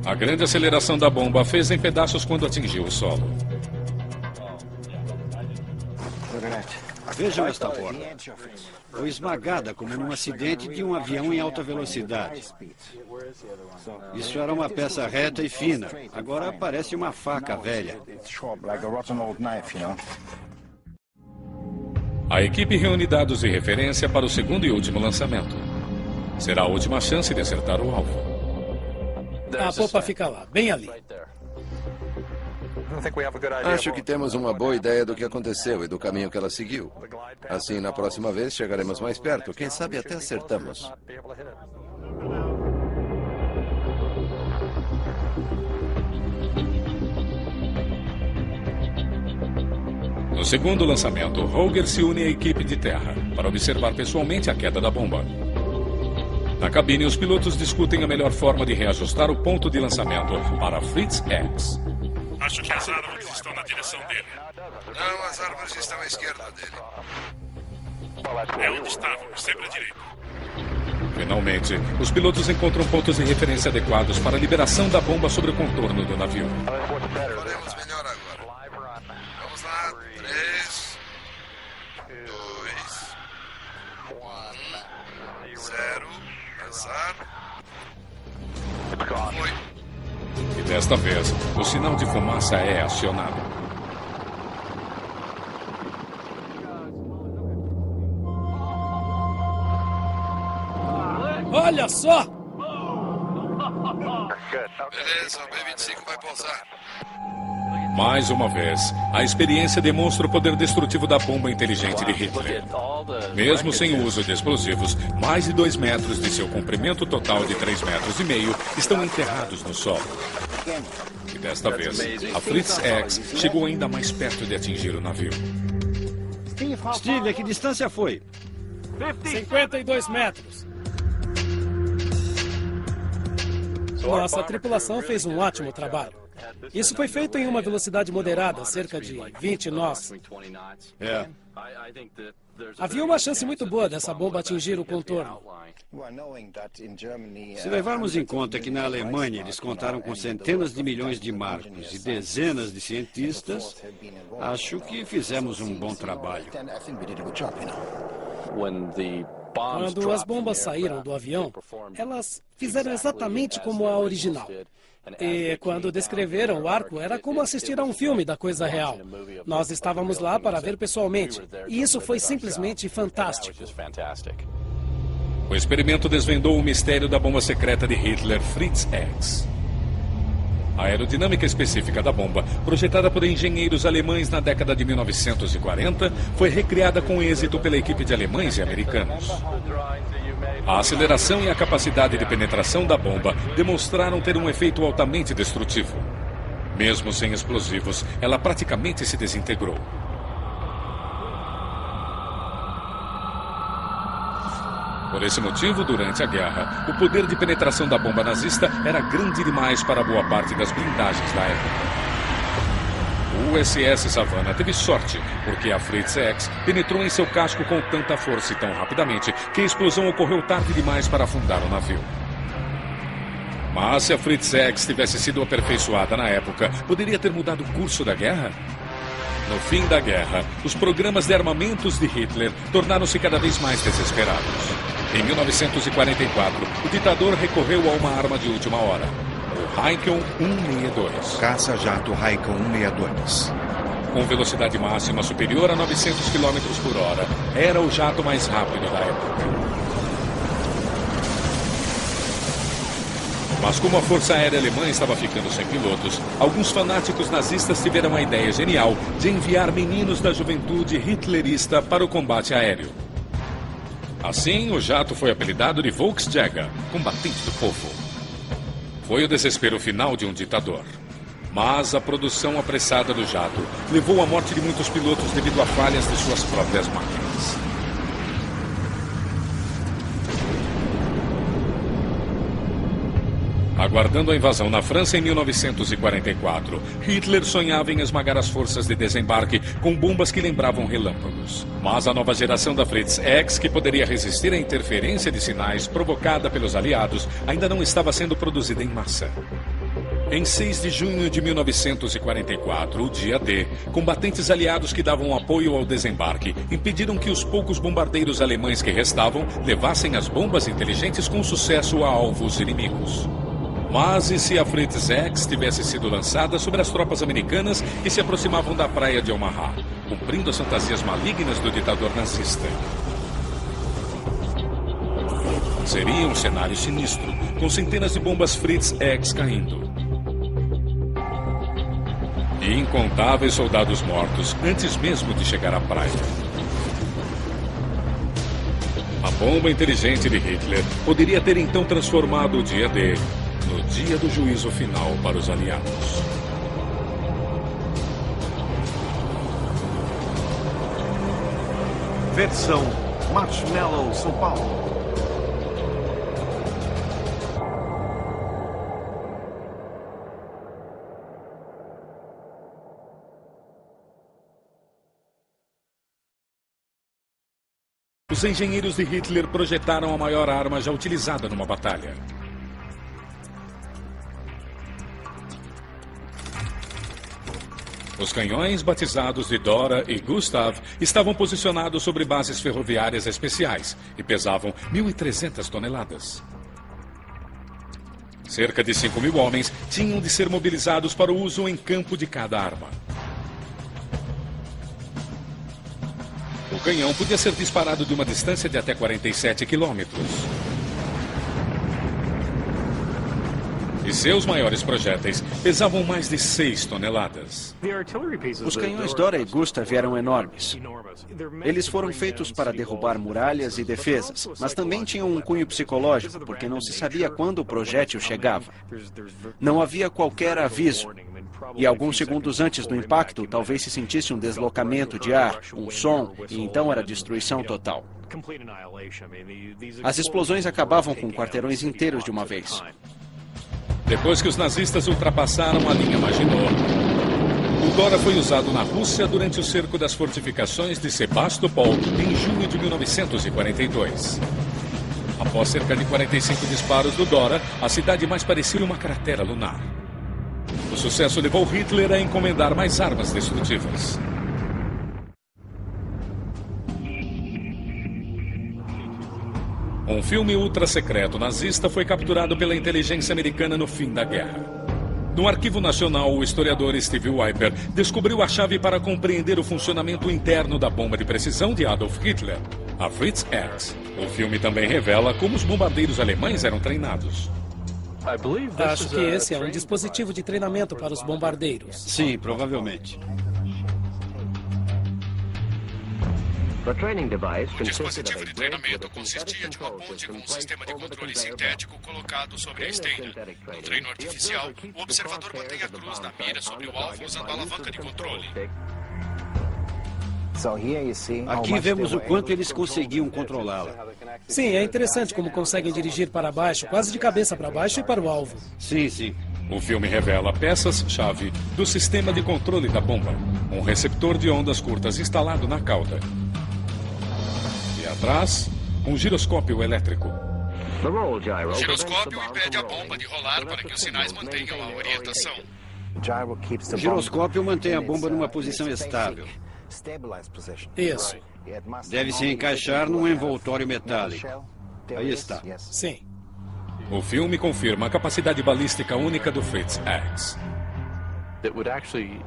A grande aceleração da bomba a fez em pedaços quando atingiu o solo. Vejam esta borda. Foi esmagada como num acidente de um avião em alta velocidade. Isso era uma peça reta e fina. Agora parece uma faca velha. A equipe reúne dados de referência para o segundo e último lançamento. Será a última chance de acertar o alvo. A popa fica lá, bem ali. Acho que temos uma boa ideia do que aconteceu e do caminho que ela seguiu. Assim, na próxima vez, chegaremos mais perto. Quem sabe até acertamos. No segundo lançamento, Roger se une à equipe de terra para observar pessoalmente a queda da bomba. Na cabine, os pilotos discutem a melhor forma de reajustar o ponto de lançamento para a Fritz X. Acho que as árvores estão na direção dele. Não, as árvores estão à esquerda dele. É onde estávamos, sempre à direita. Finalmente, os pilotos encontram pontos de referência adequados para a liberação da bomba sobre o contorno do navio. Faremos melhor agora. Vamos lá. 3, 2, 1, 0. Lançar. Foi. E desta vez, o sinal de fumaça é acionado. Olha só! Beleza, o B-25 vai pousar. Mais uma vez, a experiência demonstra o poder destrutivo da bomba inteligente de Hitler. Mesmo sem o uso de explosivos, mais de 2 metros de seu comprimento total de 3,5 metros estão enterrados no solo. E desta vez, a Fritz X chegou ainda mais perto de atingir o navio. Steve, a que distância foi? 52 metros. Nossa tripulação fez um ótimo trabalho. Isso foi feito em uma velocidade moderada, cerca de 20 nós. É. Havia uma chance muito boa dessa bomba atingir o contorno. Se levarmos em conta que na Alemanha eles contaram com centenas de milhões de marcos e dezenas de cientistas, acho que fizemos um bom trabalho. Quando as bombas saíram do avião, elas fizeram exatamente como a original. E quando descreveram o arco, era como assistir a um filme da coisa real. Nós estávamos lá para ver pessoalmente, e isso foi simplesmente fantástico. O experimento desvendou o mistério da bomba secreta de Hitler, Fritz X. A aerodinâmica específica da bomba, projetada por engenheiros alemães na década de 1940, foi recriada com êxito pela equipe de alemães e americanos. A aceleração e a capacidade de penetração da bomba demonstraram ter um efeito altamente destrutivo. Mesmo sem explosivos, ela praticamente se desintegrou. Por esse motivo, durante a guerra, o poder de penetração da bomba nazista era grande demais para boa parte das blindagens da época. O USS Savannah teve sorte, porque a Fritz X penetrou em seu casco com tanta força e tão rapidamente que a explosão ocorreu tarde demais para afundar o navio. Mas se a Fritz X tivesse sido aperfeiçoada na época, poderia ter mudado o curso da guerra? No fim da guerra, os programas de armamentos de Hitler tornaram-se cada vez mais desesperados. Em 1944, o ditador recorreu a uma arma de última hora, o Raikkonen 162. Caça-jato Raikkonen 162. Com velocidade máxima superior a 900 km por hora, era o jato mais rápido da época. Mas como a Força Aérea Alemã estava ficando sem pilotos, alguns fanáticos nazistas tiveram a ideia genial de enviar meninos da juventude hitlerista para o combate aéreo. Assim, o jato foi apelidado de Volksjäger, combatente do povo. Foi o desespero final de um ditador. Mas a produção apressada do jato levou à morte de muitos pilotos devido a falhas de suas próprias máquinas. Aguardando a invasão na França em 1944, Hitler sonhava em esmagar as forças de desembarque com bombas que lembravam relâmpagos. Mas a nova geração da Fritz X, que poderia resistir à interferência de sinais provocada pelos aliados, ainda não estava sendo produzida em massa. Em 6 de junho de 1944, o dia D, combatentes aliados que davam apoio ao desembarque impediram que os poucos bombardeiros alemães que restavam levassem as bombas inteligentes com sucesso a alvos inimigos. Mas e se a Fritz X tivesse sido lançada sobre as tropas americanas que se aproximavam da praia de Omaha, cumprindo as fantasias malignas do ditador nazista? Seria um cenário sinistro, com centenas de bombas Fritz X caindo. E incontáveis soldados mortos antes mesmo de chegar à praia. A bomba inteligente de Hitler poderia ter então transformado o dia D no dia do juízo final para os aliados. Versão Marshmallow São Paulo. Os engenheiros de Hitler projetaram a maior arma já utilizada numa batalha. Os canhões, batizados de Dora e Gustav, estavam posicionados sobre bases ferroviárias especiais e pesavam 1.300 toneladas. Cerca de 5.000 homens tinham de ser mobilizados para o uso em campo de cada arma. O canhão podia ser disparado de uma distância de até 47 quilômetros. E seus maiores projéteis pesavam mais de 6 toneladas. Os canhões Dora e Gustav eram enormes. Eles foram feitos para derrubar muralhas e defesas, mas também tinham um cunho psicológico, porque não se sabia quando o projétil chegava. Não havia qualquer aviso. E alguns segundos antes do impacto, talvez se sentisse um deslocamento de ar, um som, e então era destruição total. As explosões acabavam com quarteirões inteiros de uma vez. Depois que os nazistas ultrapassaram a linha Maginot, o Dora foi usado na Rússia durante o cerco das fortificações de Sebastopol em junho de 1942. Após cerca de 45 disparos do Dora, a cidade mais parecia uma cratera lunar. O sucesso levou Hitler a encomendar mais armas destrutivas. Um filme ultra-secreto nazista foi capturado pela inteligência americana no fim da guerra. No Arquivo Nacional, o historiador Steve Weiper descobriu a chave para compreender o funcionamento interno da bomba de precisão de Adolf Hitler, a Fritz X. O filme também revela como os bombardeiros alemães eram treinados. Acho que esse é um dispositivo de treinamento para os bombardeiros. Sim, provavelmente. O dispositivo de treinamento consistia de uma ponte com um sistema de controle sintético colocado sobre a esteira. No treino artificial, o observador mantém a cruz na mira sobre o alvo usando a alavanca de controle. Aqui vemos o quanto eles conseguiam controlá-la. Sim, é interessante como conseguem dirigir para baixo, quase de cabeça para baixo e para o alvo. Sim, sim. O filme revela peças-chave do sistema de controle da bomba, um receptor de ondas curtas instalado na cauda. E atrás, um giroscópio elétrico. O giroscópio impede a bomba de rolar para que os sinais mantenham a orientação. O giroscópio mantém a bomba numa posição estável. Isso. Deve se encaixar num envoltório metálico. Aí está. Sim. O filme confirma a capacidade balística única do Fritz X.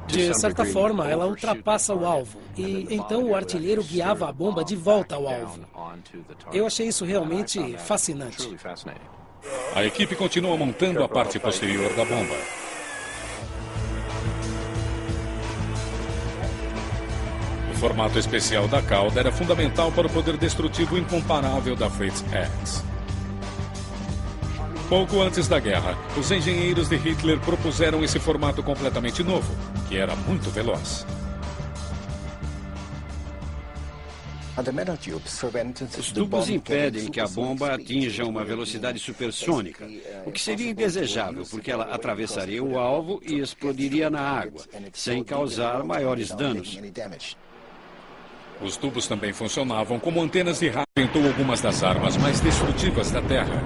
De certa forma, ela ultrapassa o alvo, e então o artilheiro guiava a bomba de volta ao alvo. Eu achei isso realmente fascinante. A equipe continua montando a parte posterior da bomba. O formato especial da cauda era fundamental para o poder destrutivo incomparável da Fritz X. Pouco antes da guerra, os engenheiros de Hitler propuseram esse formato completamente novo, que era muito veloz. Os tubos impedem que a bomba atinja uma velocidade supersônica, o que seria indesejável, porque ela atravessaria o alvo e explodiria na água, sem causar maiores danos. Os tubos também funcionavam como antenas de rádio. Inventou algumas das armas mais destrutivas da Terra.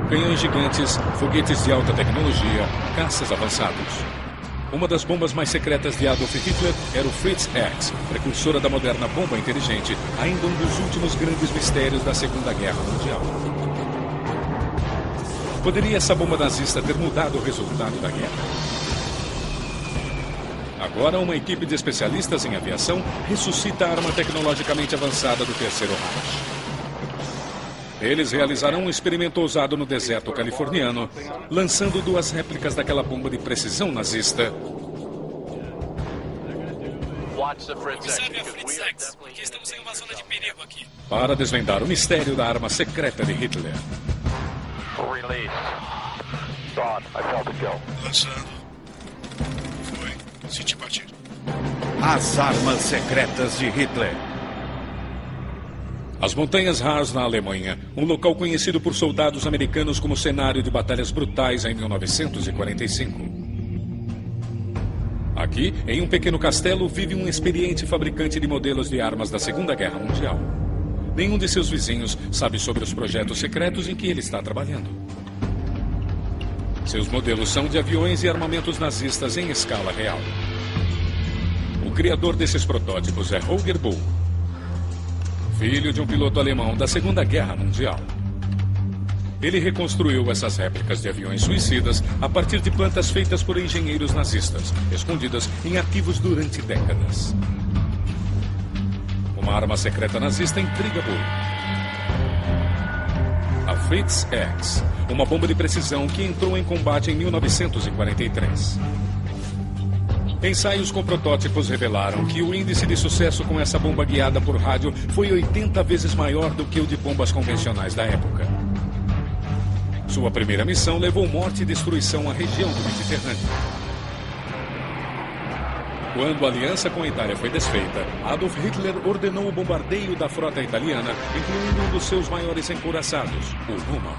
Canhões gigantes, foguetes de alta tecnologia, caças avançados. Uma das bombas mais secretas de Adolf Hitler era o Fritz X, precursora da moderna bomba inteligente, ainda um dos últimos grandes mistérios da Segunda Guerra Mundial. Poderia essa bomba nazista ter mudado o resultado da guerra? Agora, uma equipe de especialistas em aviação ressuscita a arma tecnologicamente avançada do Terceiro Reich. Eles realizarão um experimento ousado no deserto californiano, lançando 2 réplicas daquela bomba de precisão nazista. Observe a Fritz X, porque estamos em uma zona de perigo aqui. Para desvendar o mistério da arma secreta de Hitler. Lançando. Foi. Senti partir. As armas secretas de Hitler. As Montanhas Harz, na Alemanha, um local conhecido por soldados americanos como cenário de batalhas brutais em 1945. Aqui, em um pequeno castelo, vive um experiente fabricante de modelos de armas da Segunda Guerra Mundial. Nenhum de seus vizinhos sabe sobre os projetos secretos em que ele está trabalhando. Seus modelos são de aviões e armamentos nazistas em escala real. O criador desses protótipos é Holger Bull, filho de um piloto alemão da Segunda Guerra Mundial. Ele reconstruiu essas réplicas de aviões suicidas a partir de plantas feitas por engenheiros nazistas, escondidas em arquivos durante décadas. Uma arma secreta nazista intriga Bull. A Fritz X, uma bomba de precisão que entrou em combate em 1943. Ensaios com protótipos revelaram que o índice de sucesso com essa bomba guiada por rádio foi 80 vezes maior do que o de bombas convencionais da época. Sua primeira missão levou morte e destruição à região do Mediterrâneo. Quando a aliança com a Itália foi desfeita, Adolf Hitler ordenou o bombardeio da frota italiana, incluindo um dos seus maiores encouraçados, o Roma.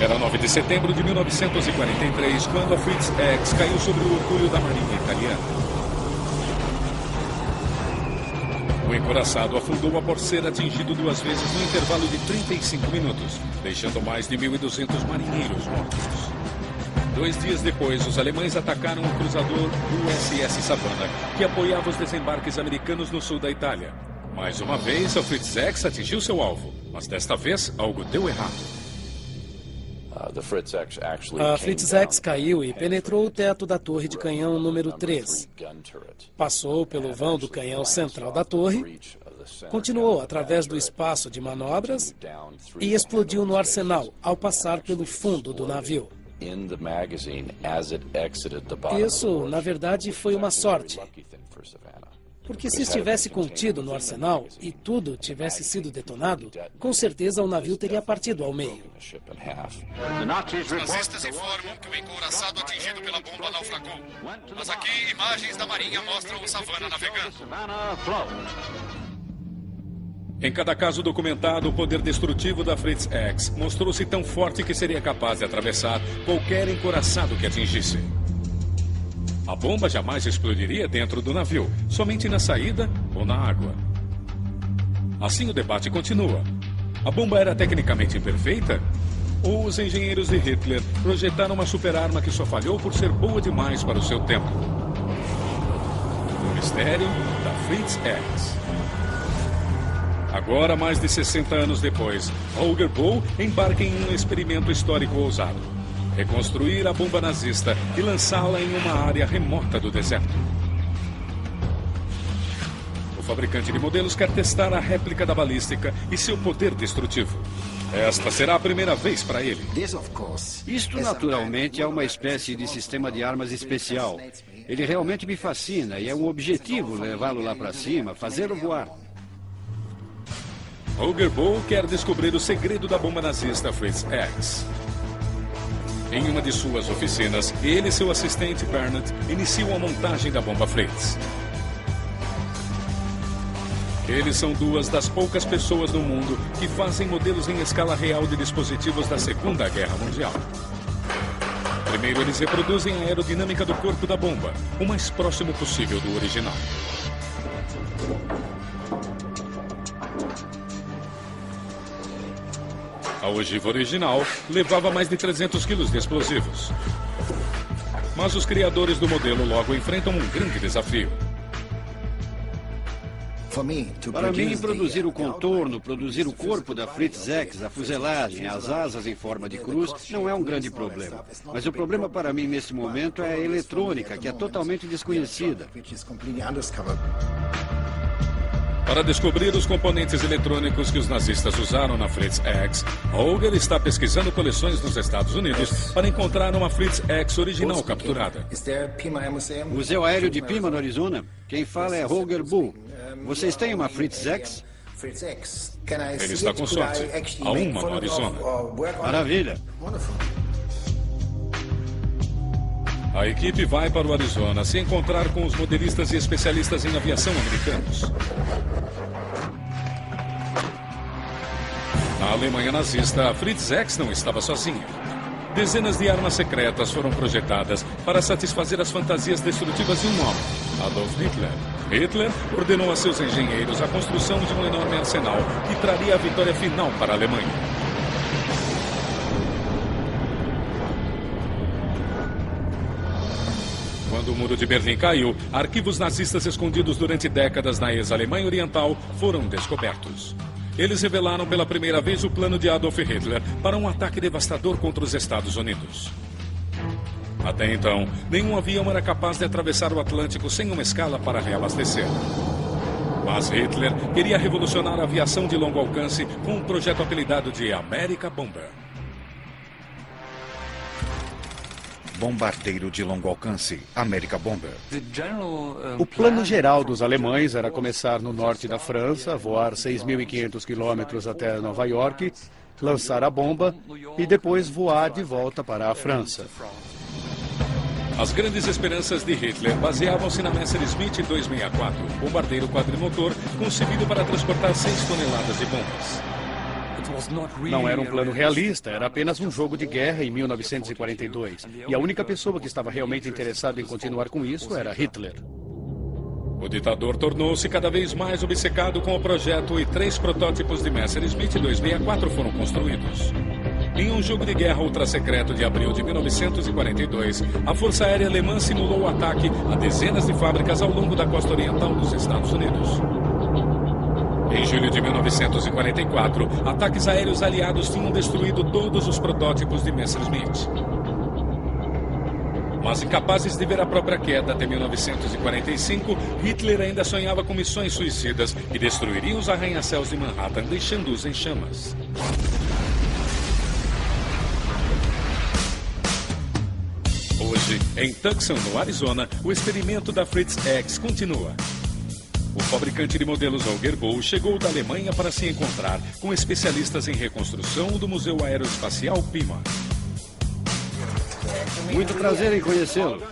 Era 9 de setembro de 1943, quando a Fritz X caiu sobre o orgulho da Marinha italiana. O encouraçado afundou após ser atingido 2 vezes no intervalo de 35 minutos, deixando mais de 1.200 marinheiros mortos. 2 dias depois, os alemães atacaram o cruzador USS Savannah, que apoiava os desembarques americanos no sul da Itália. Mais uma vez, a Fritz X atingiu seu alvo, mas desta vez algo deu errado. A Fritz X caiu e penetrou o teto da torre de canhão número 3. Passou pelo vão do canhão central da torre, continuou através do espaço de manobras e explodiu no arsenal ao passar pelo fundo do navio. Isso, na verdade, foi uma sorte. Porque se estivesse contido no arsenal e tudo tivesse sido detonado, com certeza o navio teria partido ao meio. Os nazistas informam que o encouraçado atingido pela bomba naufragou. Mas aqui, imagens da Marinha mostram o Savannah navegando. Em cada caso documentado, o poder destrutivo da Fritz X mostrou-se tão forte que seria capaz de atravessar qualquer encouraçado que atingisse. A bomba jamais explodiria dentro do navio, somente na saída ou na água. Assim o debate continua. A bomba era tecnicamente imperfeita? Ou os engenheiros de Hitler projetaram uma superarma que só falhou por ser boa demais para o seu tempo? O mistério da Fritz X. Agora, mais de 60 anos depois, Holger Bol embarca em um experimento histórico ousado. Reconstruir a bomba nazista e lançá-la em uma área remota do deserto. O fabricante de modelos quer testar a réplica da balística e seu poder destrutivo. Esta será a primeira vez para ele. Isto, naturalmente, é uma espécie de sistema de armas especial. Ele realmente me fascina e é um objetivo levá-lo lá para cima, fazê-lo voar. Holger Bol quer descobrir o segredo da bomba nazista Fritz X. Em uma de suas oficinas, ele e seu assistente Bernard iniciam a montagem da bomba Fritz. Eles são duas das poucas pessoas no mundo que fazem modelos em escala real de dispositivos da Segunda Guerra Mundial. Primeiro, eles reproduzem a aerodinâmica do corpo da bomba, o mais próximo possível do original. A ogiva original levava mais de 300 quilos de explosivos. Mas os criadores do modelo logo enfrentam um grande desafio. Para mim, produzir o contorno, produzir o corpo da Fritz X, a fuselagem, as asas em forma de cruz, não é um grande problema. Mas o problema para mim nesse momento é a eletrônica, que é totalmente desconhecida. Para descobrir os componentes eletrônicos que os nazistas usaram na Fritz X, Holger está pesquisando coleções nos Estados Unidos para encontrar uma Fritz X original capturada. Museu Aéreo de Pima, no Arizona. Quem fala é Holger Bol. Vocês têm uma Fritz X? Ele está com sorte. Há uma no Arizona. Maravilha. A equipe vai para o Arizona se encontrar com os modelistas e especialistas em aviação americanos. Na Alemanha nazista, a Fritz X não estava sozinha. Dezenas de armas secretas foram projetadas para satisfazer as fantasias destrutivas de um homem, Adolf Hitler. Hitler ordenou a seus engenheiros a construção de um enorme arsenal que traria a vitória final para a Alemanha. Quando o Muro de Berlim caiu, arquivos nazistas escondidos durante décadas na ex-Alemanha Oriental foram descobertos. Eles revelaram pela primeira vez o plano de Adolf Hitler para um ataque devastador contra os Estados Unidos. Até então, nenhum avião era capaz de atravessar o Atlântico sem uma escala para reabastecer. Mas Hitler queria revolucionar a aviação de longo alcance com um projeto apelidado de America Bomber. Bombardeiro de longo alcance, America Bomber. O plano geral dos alemães era começar no norte da França, voar 6.500 quilômetros até Nova York, lançar a bomba e depois voar de volta para a França. As grandes esperanças de Hitler baseavam-se na Messerschmitt 264, bombardeiro quadrimotor concebido para transportar 6 toneladas de bombas. Não era um plano realista, era apenas um jogo de guerra em 1942. E a única pessoa que estava realmente interessada em continuar com isso era Hitler. O ditador tornou-se cada vez mais obcecado com o projeto e 3 protótipos de Messerschmitt 264 foram construídos. Em um jogo de guerra ultra-secreto de abril de 1942, a Força Aérea Alemã simulou o ataque a dezenas de fábricas ao longo da costa oriental dos Estados Unidos. Em julho de 1944, ataques aéreos aliados tinham destruído todos os protótipos de Messerschmitt. Mas incapazes de ver a própria queda até 1945, Hitler ainda sonhava com missões suicidas que destruiriam os arranha-céus de Manhattan, deixando-os em chamas. Hoje, em Tucson, no Arizona, o experimento da Fritz X continua. O fabricante de modelos Holger Bol chegou da Alemanha para se encontrar com especialistas em reconstrução do Museu Aeroespacial Pima. Muito prazer em conhecê-lo.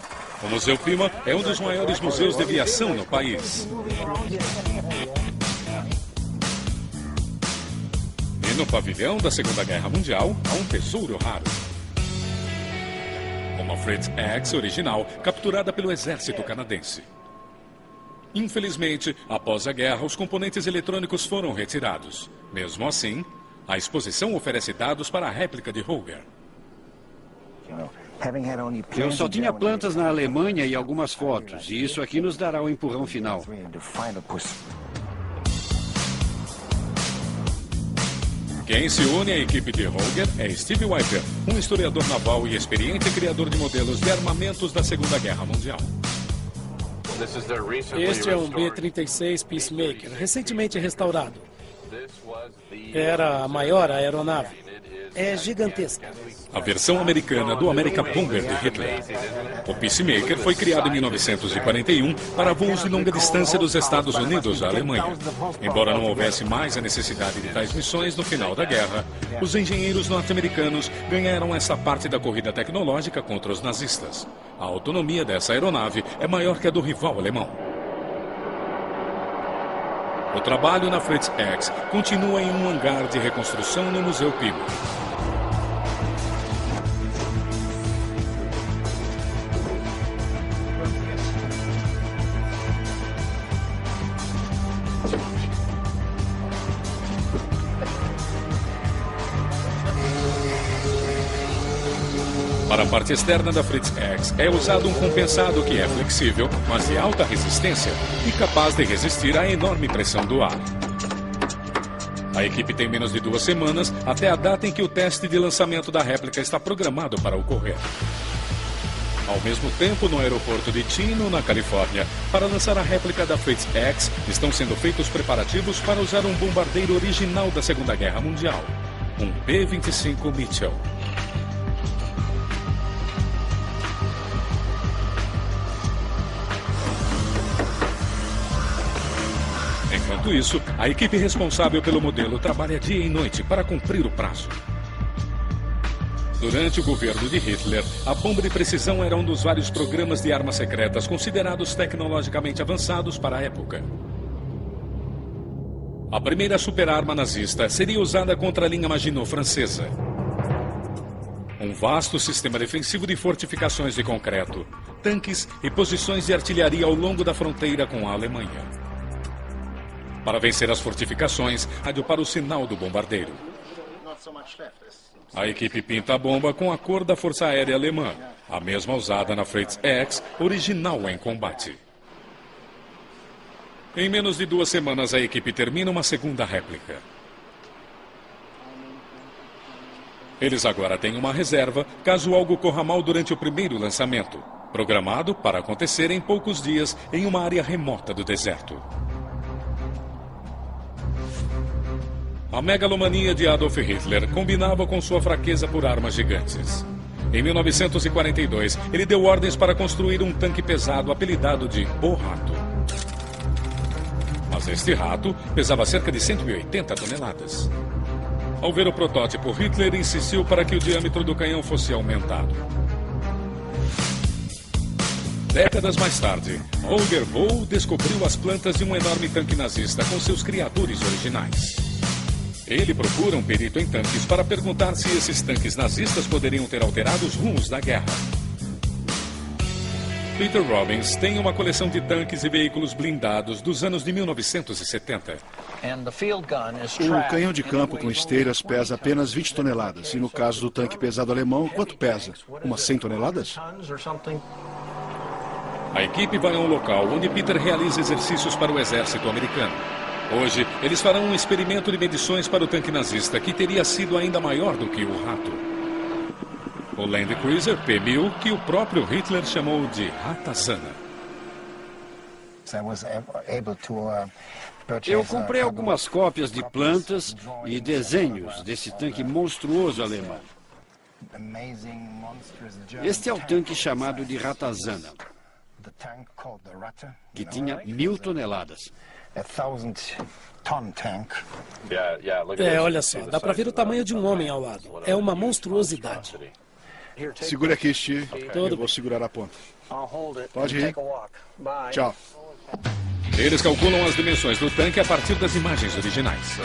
O Museu Pima é um dos maiores museus de aviação no país. E no pavilhão da Segunda Guerra Mundial há um tesouro raro. Uma Fritz X original capturada pelo exército canadense. Infelizmente, após a guerra, os componentes eletrônicos foram retirados. Mesmo assim, a exposição oferece dados para a réplica de Holger. Eu só tinha plantas na Alemanha e algumas fotos, e isso aqui nos dará o empurrão final. Quem se une à equipe de Holger é Steve Wiper, um historiador naval e experiente criador de modelos de armamentos da Segunda Guerra Mundial. Este é um B-36 Peacemaker, recentemente restaurado. Era a maior aeronave. É gigantesca. A versão americana do American Bomber de Hitler. O Peacemaker foi criado em 1941 para voos de longa distância dos Estados Unidos à Alemanha. Embora não houvesse mais a necessidade de tais missões no final da guerra, os engenheiros norte-americanos ganharam essa parte da corrida tecnológica contra os nazistas. A autonomia dessa aeronave é maior que a do rival alemão. O trabalho na Fritz X continua em um hangar de reconstrução no Museu Pima. Para a parte externa da Fritz X é usado um compensado que é flexível, mas de alta resistência e capaz de resistir à enorme pressão do ar. A equipe tem menos de 2 semanas até a data em que o teste de lançamento da réplica está programado para ocorrer. Ao mesmo tempo, no aeroporto de Chino, na Califórnia, para lançar a réplica da Fritz X, estão sendo feitos preparativos para usar um bombardeiro original da Segunda Guerra Mundial, um B-25 Mitchell. Enquanto isso, a equipe responsável pelo modelo trabalha dia e noite para cumprir o prazo. Durante o governo de Hitler, a bomba de precisão era um dos vários programas de armas secretas considerados tecnologicamente avançados para a época. A primeira superarma nazista seria usada contra a linha Maginot francesa. Um vasto sistema defensivo de fortificações de concreto, tanques e posições de artilharia ao longo da fronteira com a Alemanha. Para vencer as fortificações, há de upar o sinal do bombardeiro. A equipe pinta a bomba com a cor da Força Aérea Alemã, a mesma usada na Fritz X, original em combate. Em menos de 2 semanas, a equipe termina uma segunda réplica. Eles agora têm uma reserva, caso algo corra mal durante o primeiro lançamento, programado para acontecer em poucos dias em uma área remota do deserto. A megalomania de Adolf Hitler combinava com sua fraqueza por armas gigantes. Em 1942, ele deu ordens para construir um tanque pesado apelidado de O Rato. Mas este rato pesava cerca de 180 toneladas. Ao ver o protótipo, Hitler insistiu para que o diâmetro do canhão fosse aumentado. Décadas mais tarde, Holger Voll descobriu as plantas de um enorme tanque nazista com seus criadores originais. Ele procura um perito em tanques para perguntar se esses tanques nazistas poderiam ter alterado os rumos da guerra. Peter Robbins tem uma coleção de tanques e veículos blindados dos anos de 1970. O canhão de campo com esteiras pesa apenas 20 toneladas. E no caso do tanque pesado alemão, quanto pesa? Umas 100 toneladas? A equipe vai a um local onde Peter realiza exercícios para o exército americano. Hoje, eles farão um experimento de medições para o tanque nazista, que teria sido ainda maior do que o Rato. O Land Cruiser P-1000, que o próprio Hitler chamou de Ratazana. Eu comprei algumas cópias de plantas e desenhos desse tanque monstruoso alemão. Este é o tanque chamado de Ratazana, que tinha 1.000 toneladas. Olha só, dá para ver o tamanho de um homem ao lado. É uma monstruosidade. Segure aqui, Steve. Eu vou segurar a ponta. Pode ir. Tchau. Eles calculam as dimensões do tanque a partir das imagens originais.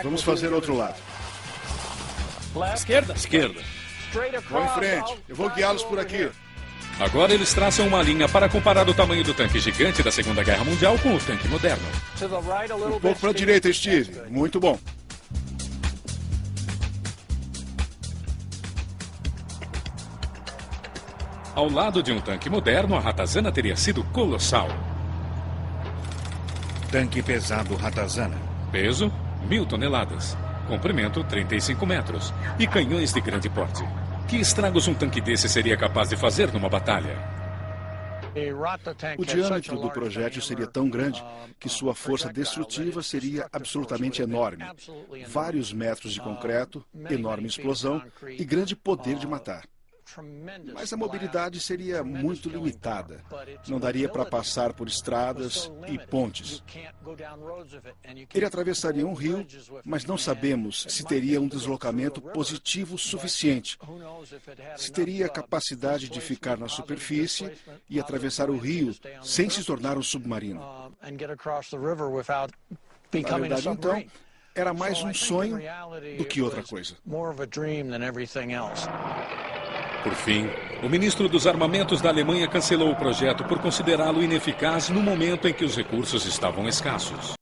Vamos fazer outro lado. Esquerda? Esquerda. Vão em frente. Eu vou guiá-los por aqui. Agora eles traçam uma linha para comparar o tamanho do tanque gigante da Segunda Guerra Mundial com o tanque moderno. Um pouco para a direita, Steve. Muito bom. Ao lado de um tanque moderno, a Ratazana teria sido colossal. Tanque pesado Ratazana. Peso, 1.000 toneladas. comprimento 35 metros, e canhões de grande porte. Que estragos um tanque desse seria capaz de fazer numa batalha? O diâmetro do projétil seria tão grande que sua força destrutiva seria absolutamente enorme. Vários metros de concreto, enorme explosão e grande poder de matar. Mas a mobilidade seria muito limitada. Não daria para passar por estradas e pontes. Ele atravessaria um rio, mas não sabemos se teria um deslocamento positivo suficiente. Se teria capacidade de ficar na superfície e atravessar o rio sem se tornar um submarino. Na verdade, então, era mais um sonho do que outra coisa. Por fim, o ministro dos Armamentos da Alemanha cancelou o projeto por considerá-lo ineficaz no momento em que os recursos estavam escassos.